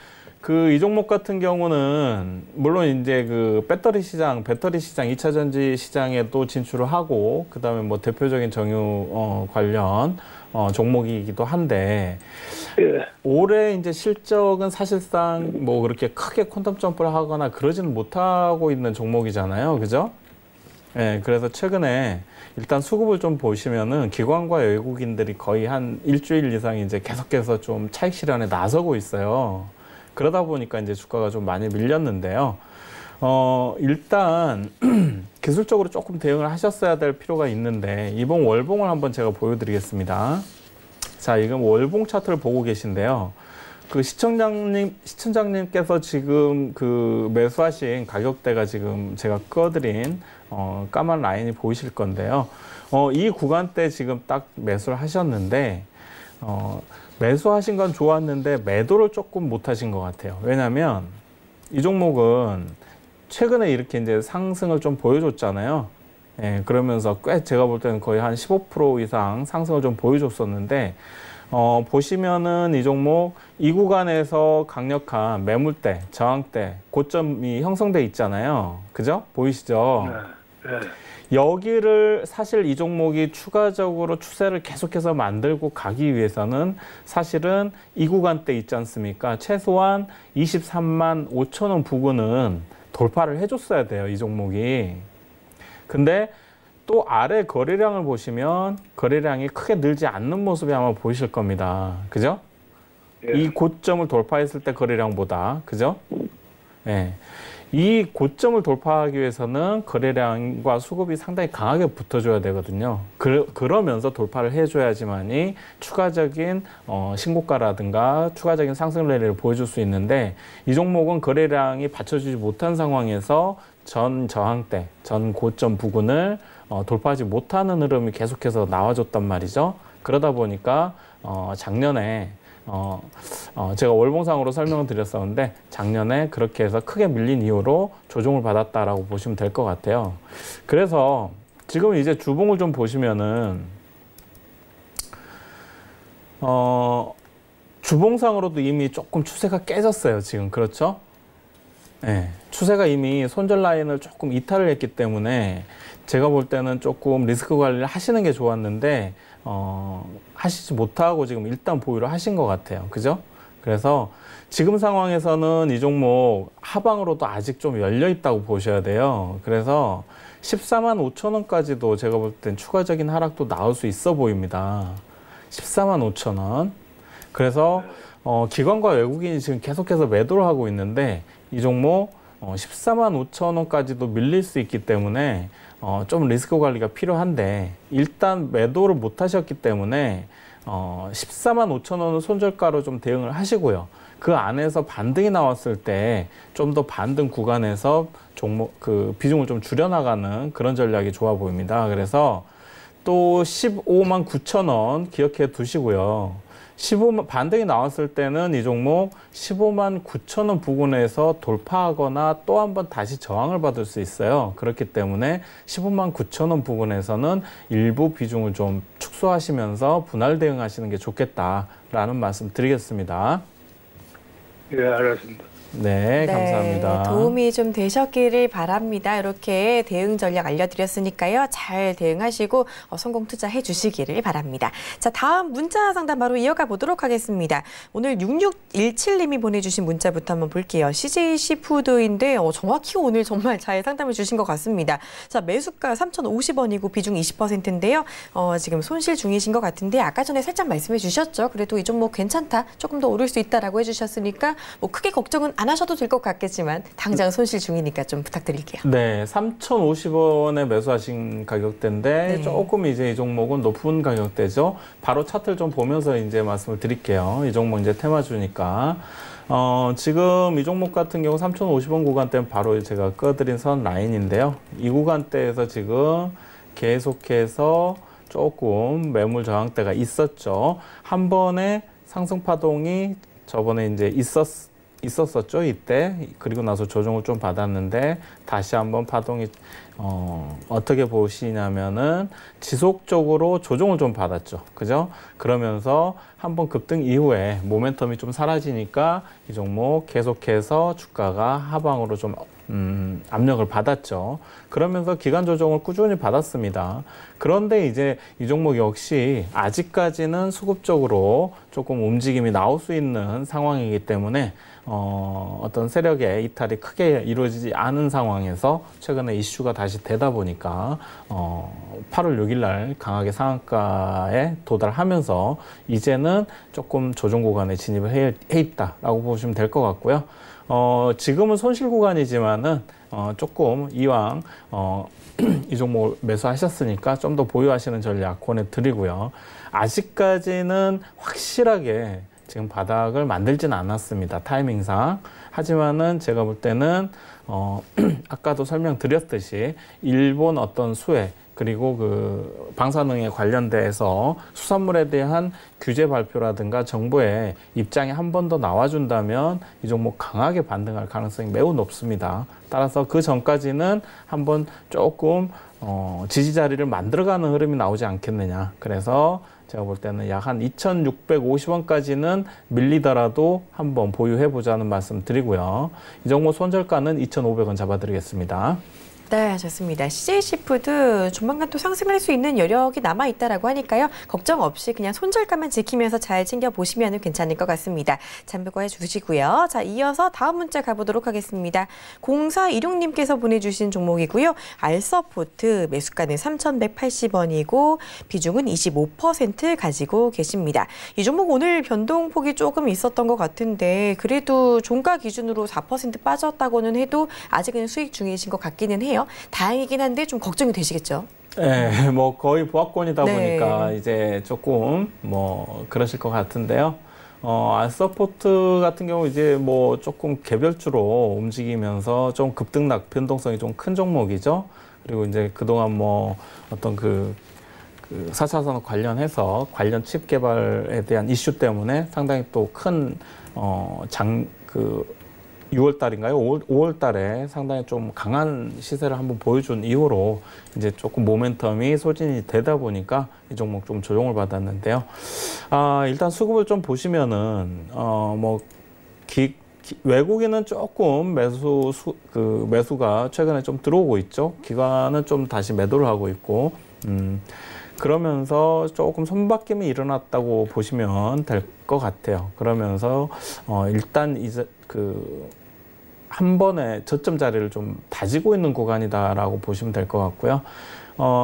이 종목 같은 경우는 물론 이제 배터리 시장, 2차 전지 시장에도 진출을 하고 그다음에 뭐 대표적인 정유 관련 종목이기도 한데 예. 올해 이제 실적은 사실상 뭐 그렇게 크게 퀀텀 점프를 하거나 그러지는 못하고 있는 종목이잖아요. 그죠? 예, 그래서 최근에 일단 수급을 좀 보시면은 기관과 외국인들이 거의 한 일주일 이상 이제 계속해서 좀 차익 실현에 나서고 있어요. 그러다 보니까 이제 주가가 좀 많이 밀렸는데요. 일단 기술적으로 조금 대응을 하셨어야 될 필요가 있는데 이번 월봉을 한번 제가 보여드리겠습니다. 자, 이건 월봉 차트를 보고 계신데요. 시청자님께서 지금 매수하신 가격대가 지금 제가 꺼드린 까만 라인이 보이실 건데요. 이 구간대 지금 딱 매수를 하셨는데 매수하신 건 좋았는데 매도를 조금 못 하신 것 같아요. 왜냐하면 이 종목은 최근에 이렇게 이제 상승을 좀 보여줬잖아요. 예, 그러면서 꽤 제가 볼 때는 거의 한 15% 이상 상승을 좀 보여줬었는데 보시면은 이 종목 이 구간에서 강력한 매물대, 저항대, 고점이 형성돼 있잖아요. 그죠? 보이시죠? 네. 네. 여기를 사실 이 종목이 추가적으로 추세를 계속해서 만들고 가기 위해서는 사실은 이 구간대 있지 않습니까? 최소한 23만 5천 원 부근은 돌파를 해줬어야 돼요, 이 종목이. 근데 또 아래 거래량을 보시면 거래량이 크게 늘지 않는 모습이 아마 보이실 겁니다. 그죠? 예. 이 고점을 돌파했을 때 거래량보다. 그죠? 예. 이 고점을 돌파하기 위해서는 거래량과 수급이 상당히 강하게 붙어줘야 되거든요. 그러면서 돌파를 해줘야지만이 추가적인 신고가라든가 추가적인 상승 랠리를 보여줄 수 있는데 이 종목은 거래량이 받쳐주지 못한 상황에서 전 저항대, 전 고점 부근을 돌파하지 못하는 흐름이 계속해서 나와줬단 말이죠. 그러다 보니까 작년에 제가 월봉상으로 설명을 드렸었는데 작년에 그렇게 해서 크게 밀린 이후로 조정을 받았다라고 보시면 될 것 같아요. 그래서 지금 이제 주봉을 좀 보시면은 주봉상으로도 이미 조금 추세가 깨졌어요. 지금 그렇죠? 네, 추세가 이미 손절 라인을 조금 이탈을 했기 때문에 제가 볼 때는 조금 리스크 관리를 하시는 게 좋았는데 하시지 못하고 지금 일단 보유를 하신 것 같아요. 그죠? 그래서 지금 상황에서는 이 종목 하방으로도 아직 좀 열려 있다고 보셔야 돼요. 그래서 14만 5천 원까지도 제가 볼 땐 추가적인 하락도 나올 수 있어 보입니다. 14만 5천 원. 그래서 기관과 외국인이 지금 계속해서 매도를 하고 있는데 이 종목 14만 5천 원까지도 밀릴 수 있기 때문에 좀 리스크 관리가 필요한데 일단 매도를 못 하셨기 때문에 14만 5천 원은 손절가로 좀 대응을 하시고요. 그 안에서 반등이 나왔을 때 좀 더 반등 구간에서 종목 비중을 좀 줄여나가는 그런 전략이 좋아 보입니다. 그래서 또 15만 9천 원 기억해 두시고요. 15만 반등이 나왔을 때는 이 종목 15만 9천 원 부근에서 돌파하거나 또 한 번 다시 저항을 받을 수 있어요. 그렇기 때문에 15만 9천 원 부근에서는 일부 비중을 좀 축소하시면서 분할 대응하시는 게 좋겠다라는 말씀 드리겠습니다. 예, 알았습니다. 네, 감사합니다. 도움이 좀 되셨기를 바랍니다. 이렇게 대응 전략 알려드렸으니까요. 잘 대응하시고 성공 투자해 주시기를 바랍니다. 자, 다음 문자 상담 바로 이어가 보도록 하겠습니다. 오늘 6617님이 보내주신 문자부터 한번 볼게요. CJ 시푸드인데 정확히 오늘 정말 잘 상담을 주신 것 같습니다. 자, 매수가 3,050원이고 비중 20%인데요. 지금 손실 중이신 것 같은데 아까 전에 살짝 말씀해 주셨죠. 그래도 이 종목 괜찮다. 조금 더 오를 수 있다라고 해주셨으니까 뭐 크게 걱정은 안 하셔도 될 것 같겠지만 당장 손실 중이니까 좀 부탁드릴게요. 네, 3,050원에 매수하신 가격대인데 네. 조금 이제 이 종목은 높은 가격대죠. 바로 차트를 좀 보면서 이제 말씀을 드릴게요. 이 종목 이제 테마주니까. 지금 이 종목 같은 경우 3,050원 구간대는 바로 제가 꺼드린 선 라인인데요. 이 구간대에서 지금 계속해서 조금 매물 저항대가 있었죠. 한 번에 상승 파동이 저번에 이제 있었었죠, 이때. 그리고 나서 조정을 좀 받았는데 다시 한번 파동이 어떻게 보시냐면은 지속적으로 조정을 좀 받았죠. 그죠? 그러면서 한번 급등 이후에 모멘텀이 좀 사라지니까 이 종목 계속해서 주가가 하방으로 좀 압력을 받았죠. 그러면서 기간 조정을 꾸준히 받았습니다. 그런데 이제 이 종목 역시 아직까지는 수급적으로 조금 움직임이 나올 수 있는 상황이기 때문에 어떤 세력의 이탈이 크게 이루어지지 않은 상황에서 최근에 이슈가 다시 되다 보니까 8월 6일 날 강하게 상한가에 도달하면서 이제는 조금 조정 구간에 진입을 해 있다라고 보시면 될 것 같고요. 지금은 손실 구간이지만은 조금 이왕 이 종목을 매수하셨으니까 좀 더 보유하시는 전략 권해드리고요. 아직까지는 확실하게 지금 바닥을 만들지는 않았습니다. 타이밍상. 하지만은 제가 볼 때는 아까도 설명드렸듯이 일본 어떤 수혜 그리고 그 방사능에 관련돼서 수산물에 대한 규제 발표라든가 정부의 입장이 한 번 더 나와준다면 이 종목 강하게 반등할 가능성이 매우 높습니다. 따라서 그 전까지는 한번 조금 지지 자리를 만들어가는 흐름이 나오지 않겠느냐. 그래서 제가 볼 때는 약 한 2,650원까지는 밀리더라도 한번 보유해보자는 말씀 드리고요. 이 종목 손절가는 2,500원 잡아드리겠습니다. 네, 좋습니다. CJ 시푸드 조만간 또 상승할 수 있는 여력이 남아있다라고 하니까요. 걱정 없이 그냥 손절가만 지키면서 잘 챙겨보시면 괜찮을 것 같습니다. 참고해 주시고요. 자, 이어서 다음 문자 가보도록 하겠습니다. 0416님께서 보내주신 종목이고요. 알서포트 매수가는 3,180원이고 비중은 25% 가지고 계십니다. 이 종목 오늘 변동폭이 조금 있었던 것 같은데 그래도 종가 기준으로 4% 빠졌다고는 해도 아직은 수익 중이신 것 같기는 해요. 다행이긴 한데 좀 걱정이 되시겠죠? 네, 뭐 거의 보합권이다 네. 보니까 이제 조금 뭐 그러실 것 같은데요. 알서포트 같은 경우 이제 뭐 조금 개별주로 움직이면서 좀 급등락 변동성이 좀 큰 종목이죠. 그리고 이제 그동안 뭐 어떤 그 4차 산업 관련해서 관련 칩 개발에 대한 이슈 때문에 상당히 또 큰 6월 달인가요? 5월 달에 상당히 좀 강한 시세를 한번 보여준 이후로 이제 조금 모멘텀이 소진이 되다 보니까 이 종목 좀 조정을 받았는데요. 일단 수급을 좀 보시면은, 외국인은 조금 매수가 최근에 좀 들어오고 있죠. 기관은 좀 다시 매도를 하고 있고, 그러면서 조금 손바뀜이 일어났다고 보시면 될 것 같아요. 그러면서, 일단 이제 한 번에 저점 자리를 좀 다지고 있는 구간이다라고 보시면 될 것 같고요.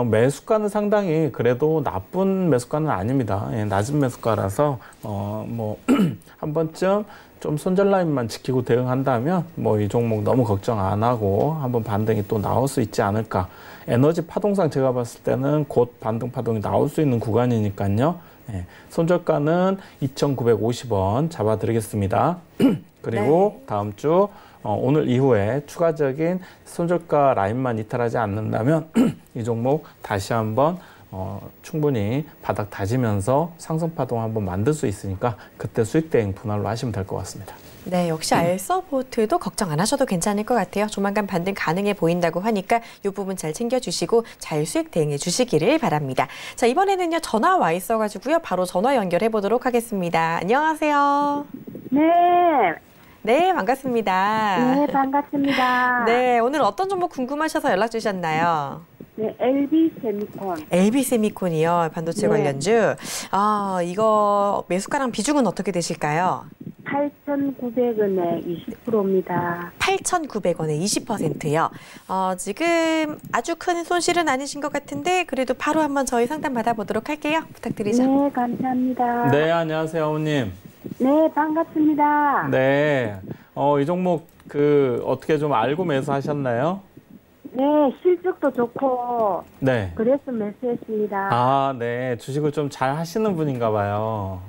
매수가는 상당히 그래도 나쁜 매수가는 아닙니다. 예, 낮은 매수가라서 한 번쯤 좀 손절 라인만 지키고 대응한다면 뭐 이 종목 너무 걱정 안 하고 한번 반등이 또 나올 수 있지 않을까. 에너지 파동상 제가 봤을 때는 곧 반등 파동이 나올 수 있는 구간이니까요. 예, 손절가는 2,950원 잡아드리겠습니다. 그리고 다음 주 오늘 이후에 추가적인 손절가 라인만 이탈하지 않는다면 이 종목 다시 한번 충분히 바닥 다지면서 상승 파동 한번 만들 수 있으니까 그때 수익 대응 분할로 하시면 될 것 같습니다. 네, 역시 알서포트도 걱정 안 하셔도 괜찮을 것 같아요. 조만간 반등 가능해 보인다고 하니까 이 부분 잘 챙겨주시고 잘 수익 대응해 주시기를 바랍니다. 자, 이번에는요 전화 와 있어가지고요 바로 전화 연결해 보도록 하겠습니다. 안녕하세요. 네. 네, 반갑습니다. 네, 반갑습니다. 네, 오늘 어떤 종목 궁금하셔서 연락 주셨나요? 네, LB 세미콘. LB 세미콘이요, 반도체 네. 관련주. 아, 이거 매수가랑 비중은 어떻게 되실까요? 8,900원에 20%입니다. 8,900원에 20%요. 지금 아주 큰 손실은 아니신 것 같은데 그래도 바로 한번 저희 상담 받아보도록 할게요. 부탁드리죠. 네, 감사합니다. 네, 안녕하세요, 어머님. 네, 반갑습니다. 네, 이 종목 어떻게 좀 알고 매수하셨나요? 네, 실적도 좋고 네. 그래서 매수했습니다. 아, 네, 주식을 좀 잘 하시는 분인가 봐요.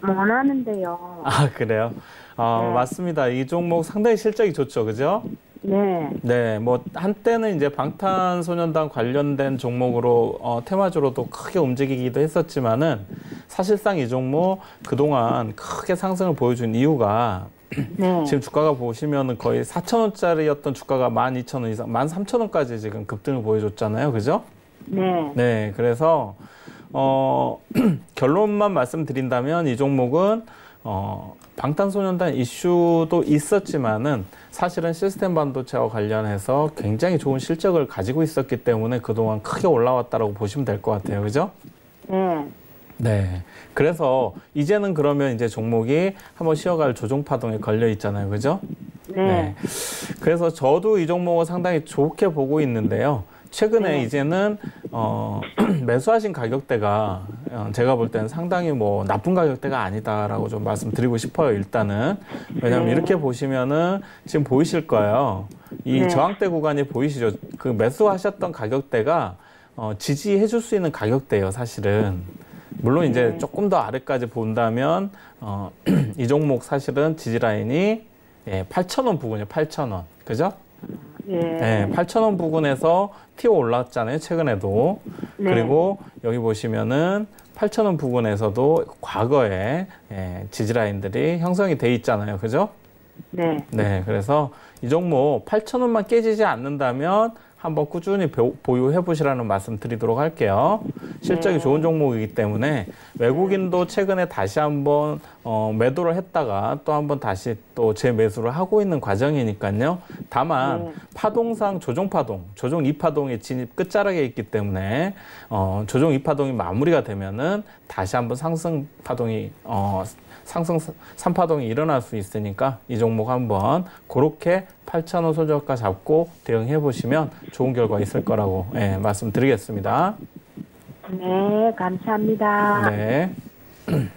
못 하는데요. 아, 그래요? 네. 맞습니다. 이 종목 상당히 실적이 좋죠, 그죠? 네, 네, 뭐 한때는 이제 방탄소년단 관련된 종목으로 테마주로도 크게 움직이기도 했었지만은 사실상 이 종목 그동안 크게 상승을 보여준 이유가 네, 지금 주가가 보시면은 거의 4,000원짜리였던 주가가 12,000원 이상, 13,000원까지 지금 급등을 보여줬잖아요, 그죠? 네, 네, 그래서 결론만 말씀드린다면 이 종목은 방탄소년단 이슈도 있었지만은 사실은 시스템 반도체와 관련해서 굉장히 좋은 실적을 가지고 있었기 때문에 그동안 크게 올라왔다라고 보시면 될 것 같아요. 그죠? 네, 네. 그래서 이제는 그러면 이제 종목이 한번 쉬어갈 조정 파동에 걸려 있잖아요. 그죠? 네, 그래서 저도 이 종목을 상당히 좋게 보고 있는데요. 최근에 네. 이제는 매수하신 가격대가 제가 볼 때는 상당히 뭐 나쁜 가격대가 아니다라고 좀 말씀드리고 싶어요. 일단은 왜냐하면 네. 이렇게 보시면은 지금 보이실 거예요. 이 네. 저항대 구간이 보이시죠? 그 매수하셨던 가격대가 지지해 줄 수 있는 가격대예요. 사실은. 물론 이제 네. 조금 더 아래까지 본다면 이 종목 사실은 지지 라인이 8,000원 부근이에요. 8,000원. 그죠? 네, 8,000원 부근에서 튀어 올랐잖아요, 최근에도. 네. 그리고 여기 보시면은 8,000원 부근에서도 과거에 지지라인들이 형성이 돼 있잖아요, 그죠? 네, 네, 그래서 이 종목 8,000원만 깨지지 않는다면 한번 꾸준히 보유해 보시라는 말씀 드리도록 할게요. 실적이 네. 좋은 종목이기 때문에 외국인도 최근에 다시 한번 매도를 했다가 또 한번 다시 또 재매수를 하고 있는 과정이니까요. 다만 네. 파동상 조정 2파동의 진입 끝자락에 있기 때문에 조정 2파동이 마무리가 되면은 다시 한번 상승 파동이 상승 3파동이 일어날 수 있으니까 이 종목 한번 그렇게 8,000원 소저가 잡고 대응해 보시면 좋은 결과 있을 거라고 말씀드리겠습니다. 네, 감사합니다. 네.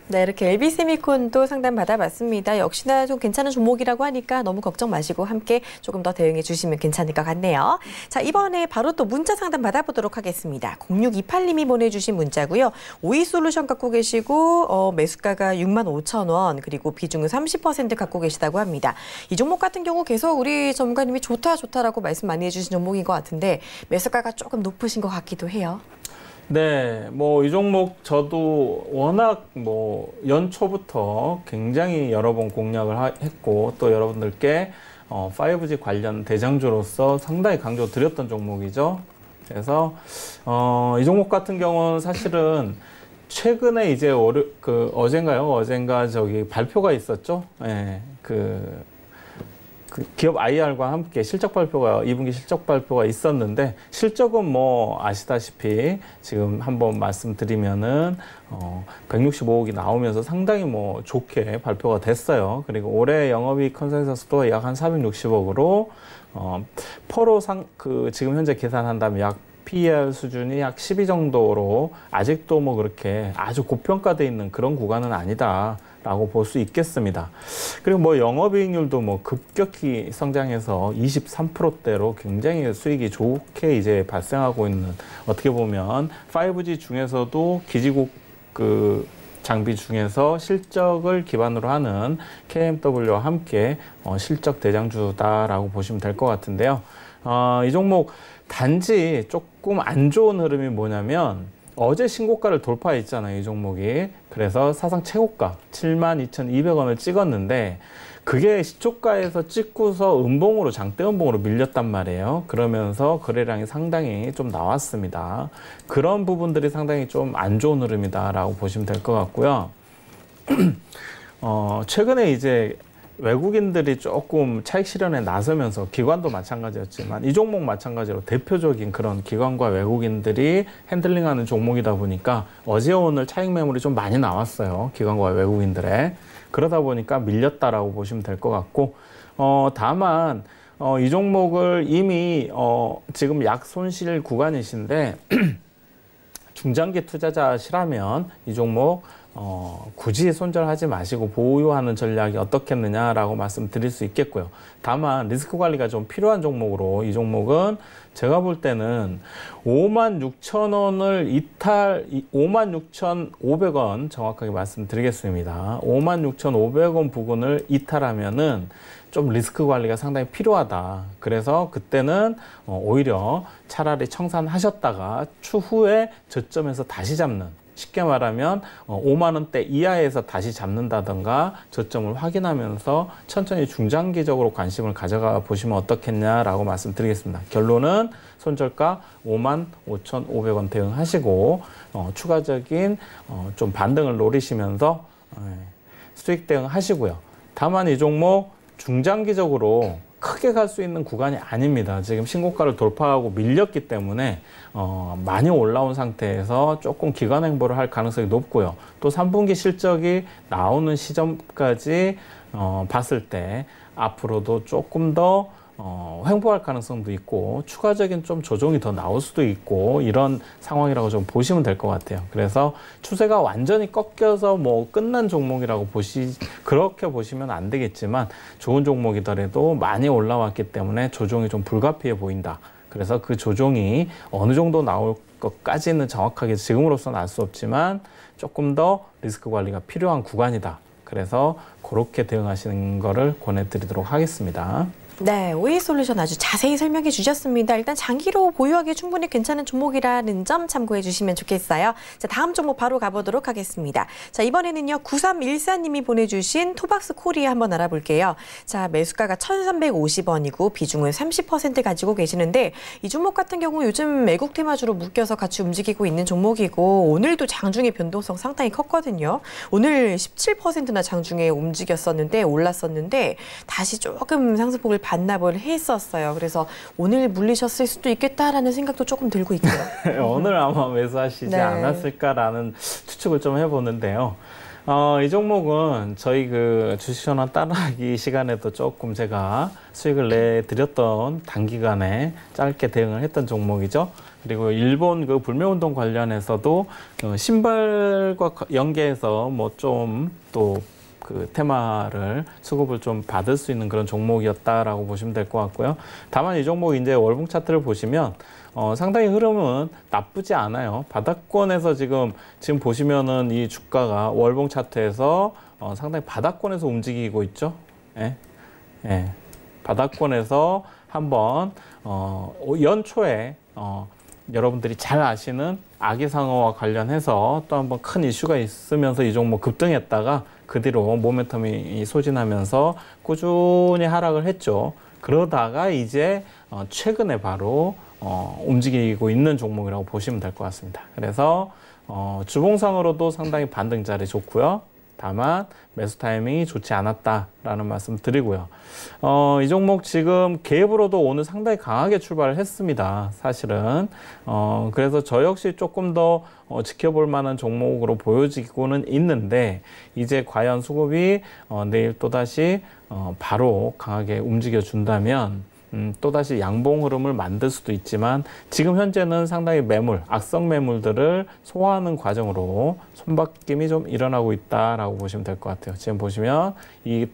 네, 이렇게 LB세미콘도 상담 받아봤습니다. 역시나 좀 괜찮은 종목이라고 하니까 너무 걱정 마시고 함께 조금 더 대응해 주시면 괜찮을 것 같네요. 자, 이번에 바로 또 문자 상담 받아보도록 하겠습니다. 0628님이 보내주신 문자고요. 오이솔루션 갖고 계시고 매수가가 65,000원 그리고 비중은 30% 갖고 계시다고 합니다. 이 종목 같은 경우 계속 우리 전문가님이 좋다라고 말씀 많이 해주신 종목인 것 같은데 매수가가 조금 높으신 것 같기도 해요. 네, 뭐 이 종목 저도 워낙 뭐 연초부터 굉장히 여러 번 공략을 했고 또 여러분들께 5G 관련 대장주로서 상당히 강조 드렸던 종목이죠. 그래서 이 종목 같은 경우는 사실은 최근에 이제 어젠가 저기 발표가 있었죠. 네, 그 기업 IR과 함께 실적 발표가 2분기 실적 발표가 있었는데 실적은 뭐 아시다시피 지금 한번 말씀드리면은 165억이 나오면서 상당히 뭐 좋게 발표가 됐어요. 그리고 올해 영업이익 컨센서스도 약 한 460억으로 퍼로 지금 현재 계산한다면 약 PER 수준이 약 12 정도로 아직도 뭐 그렇게 아주 고평가돼 있는 그런 구간은 아니다라고 볼 수 있겠습니다. 그리고 뭐 영업이익률도 뭐 급격히 성장해서 23%대로 굉장히 수익이 좋게 이제 발생하고 있는 어떻게 보면 5G 중에서도 기지국 장비 중에서 실적을 기반으로 하는 KMW와 함께 실적 대장주다라고 보시면 될 것 같은데요. 이 종목 단지 조금 안 좋은 흐름이 뭐냐면 어제 신고가를 돌파했잖아요, 이 종목이. 그래서 사상 최고가 72,200원을 찍었는데 그게 시초가에서 찍고서 장대 음봉으로 밀렸단 말이에요. 그러면서 거래량이 상당히 좀 나왔습니다. 그런 부분들이 상당히 좀 안 좋은 흐름이다라고 보시면 될 것 같고요. 최근에 이제 외국인들이 조금 차익 실현에 나서면서 기관도 마찬가지였지만 이 종목 마찬가지로 대표적인 그런 기관과 외국인들이 핸들링하는 종목이다 보니까 어제 오늘 차익 매물이 좀 많이 나왔어요. 기관과 외국인들의. 그러다 보니까 밀렸다라고 보시면 될 것 같고 다만 이 종목을 이미 지금 약 손실 구간이신데 중장기 투자자시라면 이 종목 굳이 손절하지 마시고 보유하는 전략이 어떻겠느냐라고 말씀드릴 수 있겠고요. 다만 리스크 관리가 좀 필요한 종목으로 이 종목은 제가 볼 때는 56,000원을 56,500원 정확하게 말씀드리겠습니다. 56,500원 부근을 이탈하면은 좀 리스크 관리가 상당히 필요하다. 그래서 그때는 오히려 차라리 청산하셨다가 추후에 저점에서 다시 잡는, 쉽게 말하면 5만 원대 이하에서 다시 잡는다던가 저점을 확인하면서 천천히 중장기적으로 관심을 가져가 보시면 어떻겠냐라고 말씀드리겠습니다. 결론은 손절가 55,500원 대응하시고 추가적인 좀 반등을 노리시면서 수익 대응하시고요. 다만 이 종목 중장기적으로 크게 갈 수 있는 구간이 아닙니다. 지금 신고가를 돌파하고 밀렸기 때문에 많이 올라온 상태에서 조금 기관 행보를 할 가능성이 높고요. 또 3분기 실적이 나오는 시점까지 봤을 때 앞으로도 조금 더 횡보할 가능성도 있고 추가적인 좀 조정이 더 나올 수도 있고 이런 상황이라고 좀 보시면 될 것 같아요. 그래서 추세가 완전히 꺾여서 뭐 끝난 종목이라고 그렇게 보시면 안 되겠지만 좋은 종목이더라도 많이 올라왔기 때문에 조정이 좀 불가피해 보인다. 그래서 그 조정이 어느 정도 나올 것까지는 정확하게 지금으로서는 알 수 없지만 조금 더 리스크 관리가 필요한 구간이다. 그래서 그렇게 대응하시는 거를 권해드리도록 하겠습니다. 네, 오이솔루션 아주 자세히 설명해 주셨습니다. 일단 장기로 보유하기 충분히 괜찮은 종목이라는 점 참고해 주시면 좋겠어요. 자, 다음 종목 바로 가보도록 하겠습니다. 자, 이번에는요, 9314님이 보내주신 토박스 코리아 한번 알아볼게요. 자, 매수가가 1,350원이고 비중은 30% 가지고 계시는데 이 종목 같은 경우 요즘 외국 테마주로 묶여서 같이 움직이고 있는 종목이고 오늘도 장중의 변동성 상당히 컸거든요. 오늘 17%나 장중에 움직였었는데 올랐었는데 다시 조금 상승폭을 반납을 했었어요. 그래서 오늘 물리셨을 수도 있겠다라는 생각도 조금 들고 있고요. 오늘 아마 매수하시지 네. 않았을까라는 추측을 좀 해보는데요. 이 종목은 저희 그 주식전환 따라하기 시간에도 조금 제가 수익을 내드렸던 단기간에 짧게 대응을 했던 종목이죠. 그리고 일본 그 불매운동 관련해서도 신발과 연계해서 뭐 좀 또 그 테마를 수급을 좀 받을 수 있는 그런 종목이었다라고 보시면 될 것 같고요. 다만 이 종목 이제 월봉 차트를 보시면 상당히 흐름은 나쁘지 않아요. 바닥권에서 지금 보시면은 이 주가가 월봉 차트에서 상당히 바닥권에서 움직이고 있죠. 예. 예. 바닥권에서 한번 연초에 여러분들이 잘 아시는 아기상어와 관련해서 또 한번 큰 이슈가 있으면서 이 종목 급등했다가 그 뒤로 모멘텀이 소진하면서 꾸준히 하락을 했죠. 그러다가 이제 최근에 바로 움직이고 있는 종목이라고 보시면 될 것 같습니다. 그래서 주봉상으로도 상당히 반등 자리 좋고요. 다만 매수 타이밍이 좋지 않았다라는 말씀 드리고요. 이 종목 지금 갭으로도 오늘 상당히 강하게 출발을 했습니다. 사실은. 그래서 저 역시 조금 더 지켜볼 만한 종목으로 보여지고는 있는데 이제 과연 수급이 내일 또다시 바로 강하게 움직여 준다면 또다시 양봉 흐름을 만들 수도 있지만 지금 현재는 상당히 악성 매물들을 소화하는 과정으로 손바뀜이 좀 일어나고 있다라고 보시면 될 것 같아요. 지금 보시면 이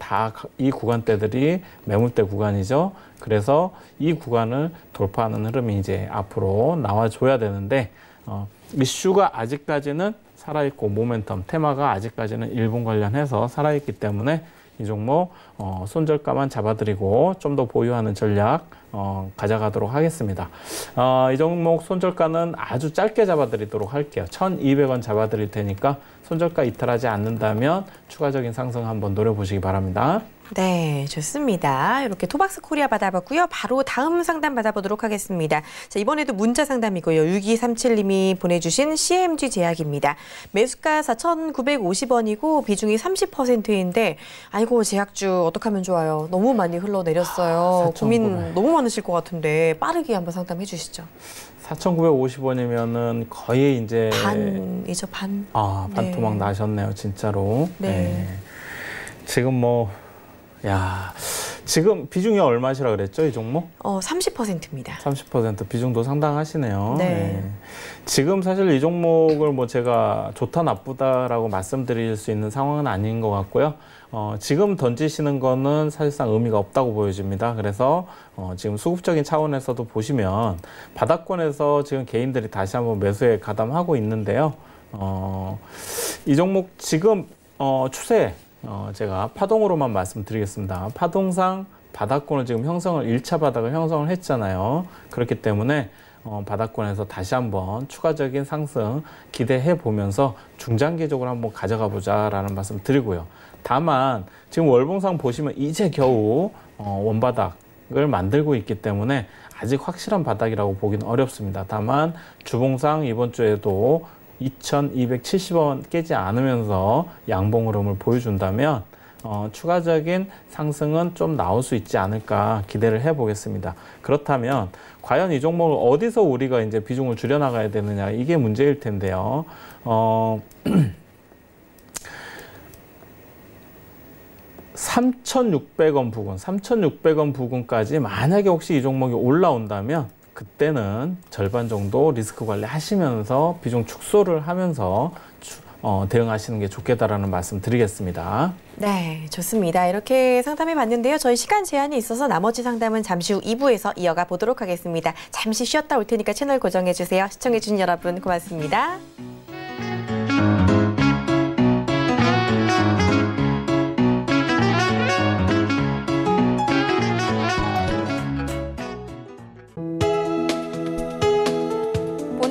구간대들이 매물대 구간이죠. 그래서 이 구간을 돌파하는 흐름이 이제 앞으로 나와줘야 되는데 이슈가 아직까지는 살아있고 모멘텀, 테마가 아직까지는 일본 관련해서 살아있기 때문에 이 종목 손절가만 잡아드리고 좀 더 보유하는 전략 가져가도록 하겠습니다. 이 종목 손절가는 아주 짧게 잡아드리도록 할게요. 1,200원 잡아드릴 테니까 손절가 이탈하지 않는다면 추가적인 상승 한번 노려보시기 바랍니다. 네, 좋습니다. 이렇게 토박스 코리아 받아봤고요. 바로 다음 상담 받아보도록 하겠습니다. 자, 이번에도 문자 상담이고요. 6237님이 보내주신 CMG 제약입니다. 매수가 4,950원이고 비중이 30%인데 아이고 제약주 어떡하면 좋아요. 너무 많이 흘러내렸어요. 고민 너무 많으실 것 같은데 빠르게 한번 상담해 주시죠. 4,950원이면은 거의 이제 반이죠, 반. 아, 반토막 네. 나셨네요, 진짜로. 네. 네. 지금 뭐, 야, 지금 비중이 얼마시라 그랬죠, 이 종목? 30%입니다. 30% 비중도 상당하시네요. 네. 네. 지금 사실 이 종목을 뭐 제가 좋다 나쁘다라고 말씀드릴 수 있는 상황은 아닌 것 같고요. 지금 던지시는 거는 사실상 의미가 없다고 보여집니다. 그래서 지금 수급적인 차원에서도 보시면 바닥권에서 지금 개인들이 다시 한번 매수에 가담하고 있는데요. 이 종목 지금 추세 제가 파동으로만 말씀드리겠습니다. 파동상 바닥권을 지금 형성을 1차 바닥을 형성을 했잖아요. 그렇기 때문에 바닥권에서 다시 한번 추가적인 상승 기대해 보면서 중장기적으로 한번 가져가 보자라는 말씀 드리고요. 다만 지금 월봉상 보시면 이제 겨우 원바닥을 만들고 있기 때문에 아직 확실한 바닥이라고 보기는 어렵습니다. 다만 주봉상 이번 주에도 2,270원 깨지 않으면서 양봉 흐름을 보여준다면 추가적인 상승은 좀 나올 수 있지 않을까 기대를 해보겠습니다. 그렇다면 과연 이 종목을 어디서 우리가 이제 비중을 줄여나가야 되느냐 이게 문제일 텐데요. 3,600원 부근, 3,600원 부근까지 만약에 혹시 이 종목이 올라온다면 그때는 절반 정도 리스크 관리 하시면서 비중 축소를 하면서 대응하시는 게 좋겠다라는 말씀 드리겠습니다. 네, 좋습니다. 이렇게 상담해 봤는데요. 저희 시간 제한이 있어서 나머지 상담은 잠시 후 2부에서 이어가 보도록 하겠습니다. 잠시 쉬었다 올 테니까 채널 고정해 주세요. 시청해 주신 여러분 고맙습니다.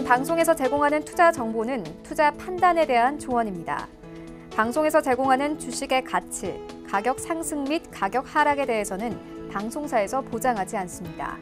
방송에서 제공하는 투자 정보는 투자 판단에 대한 조언입니다. 방송에서 제공하는 주식의 가치, 가격 상승 및 가격 하락에 대해서는 방송사에서 보장하지 않습니다.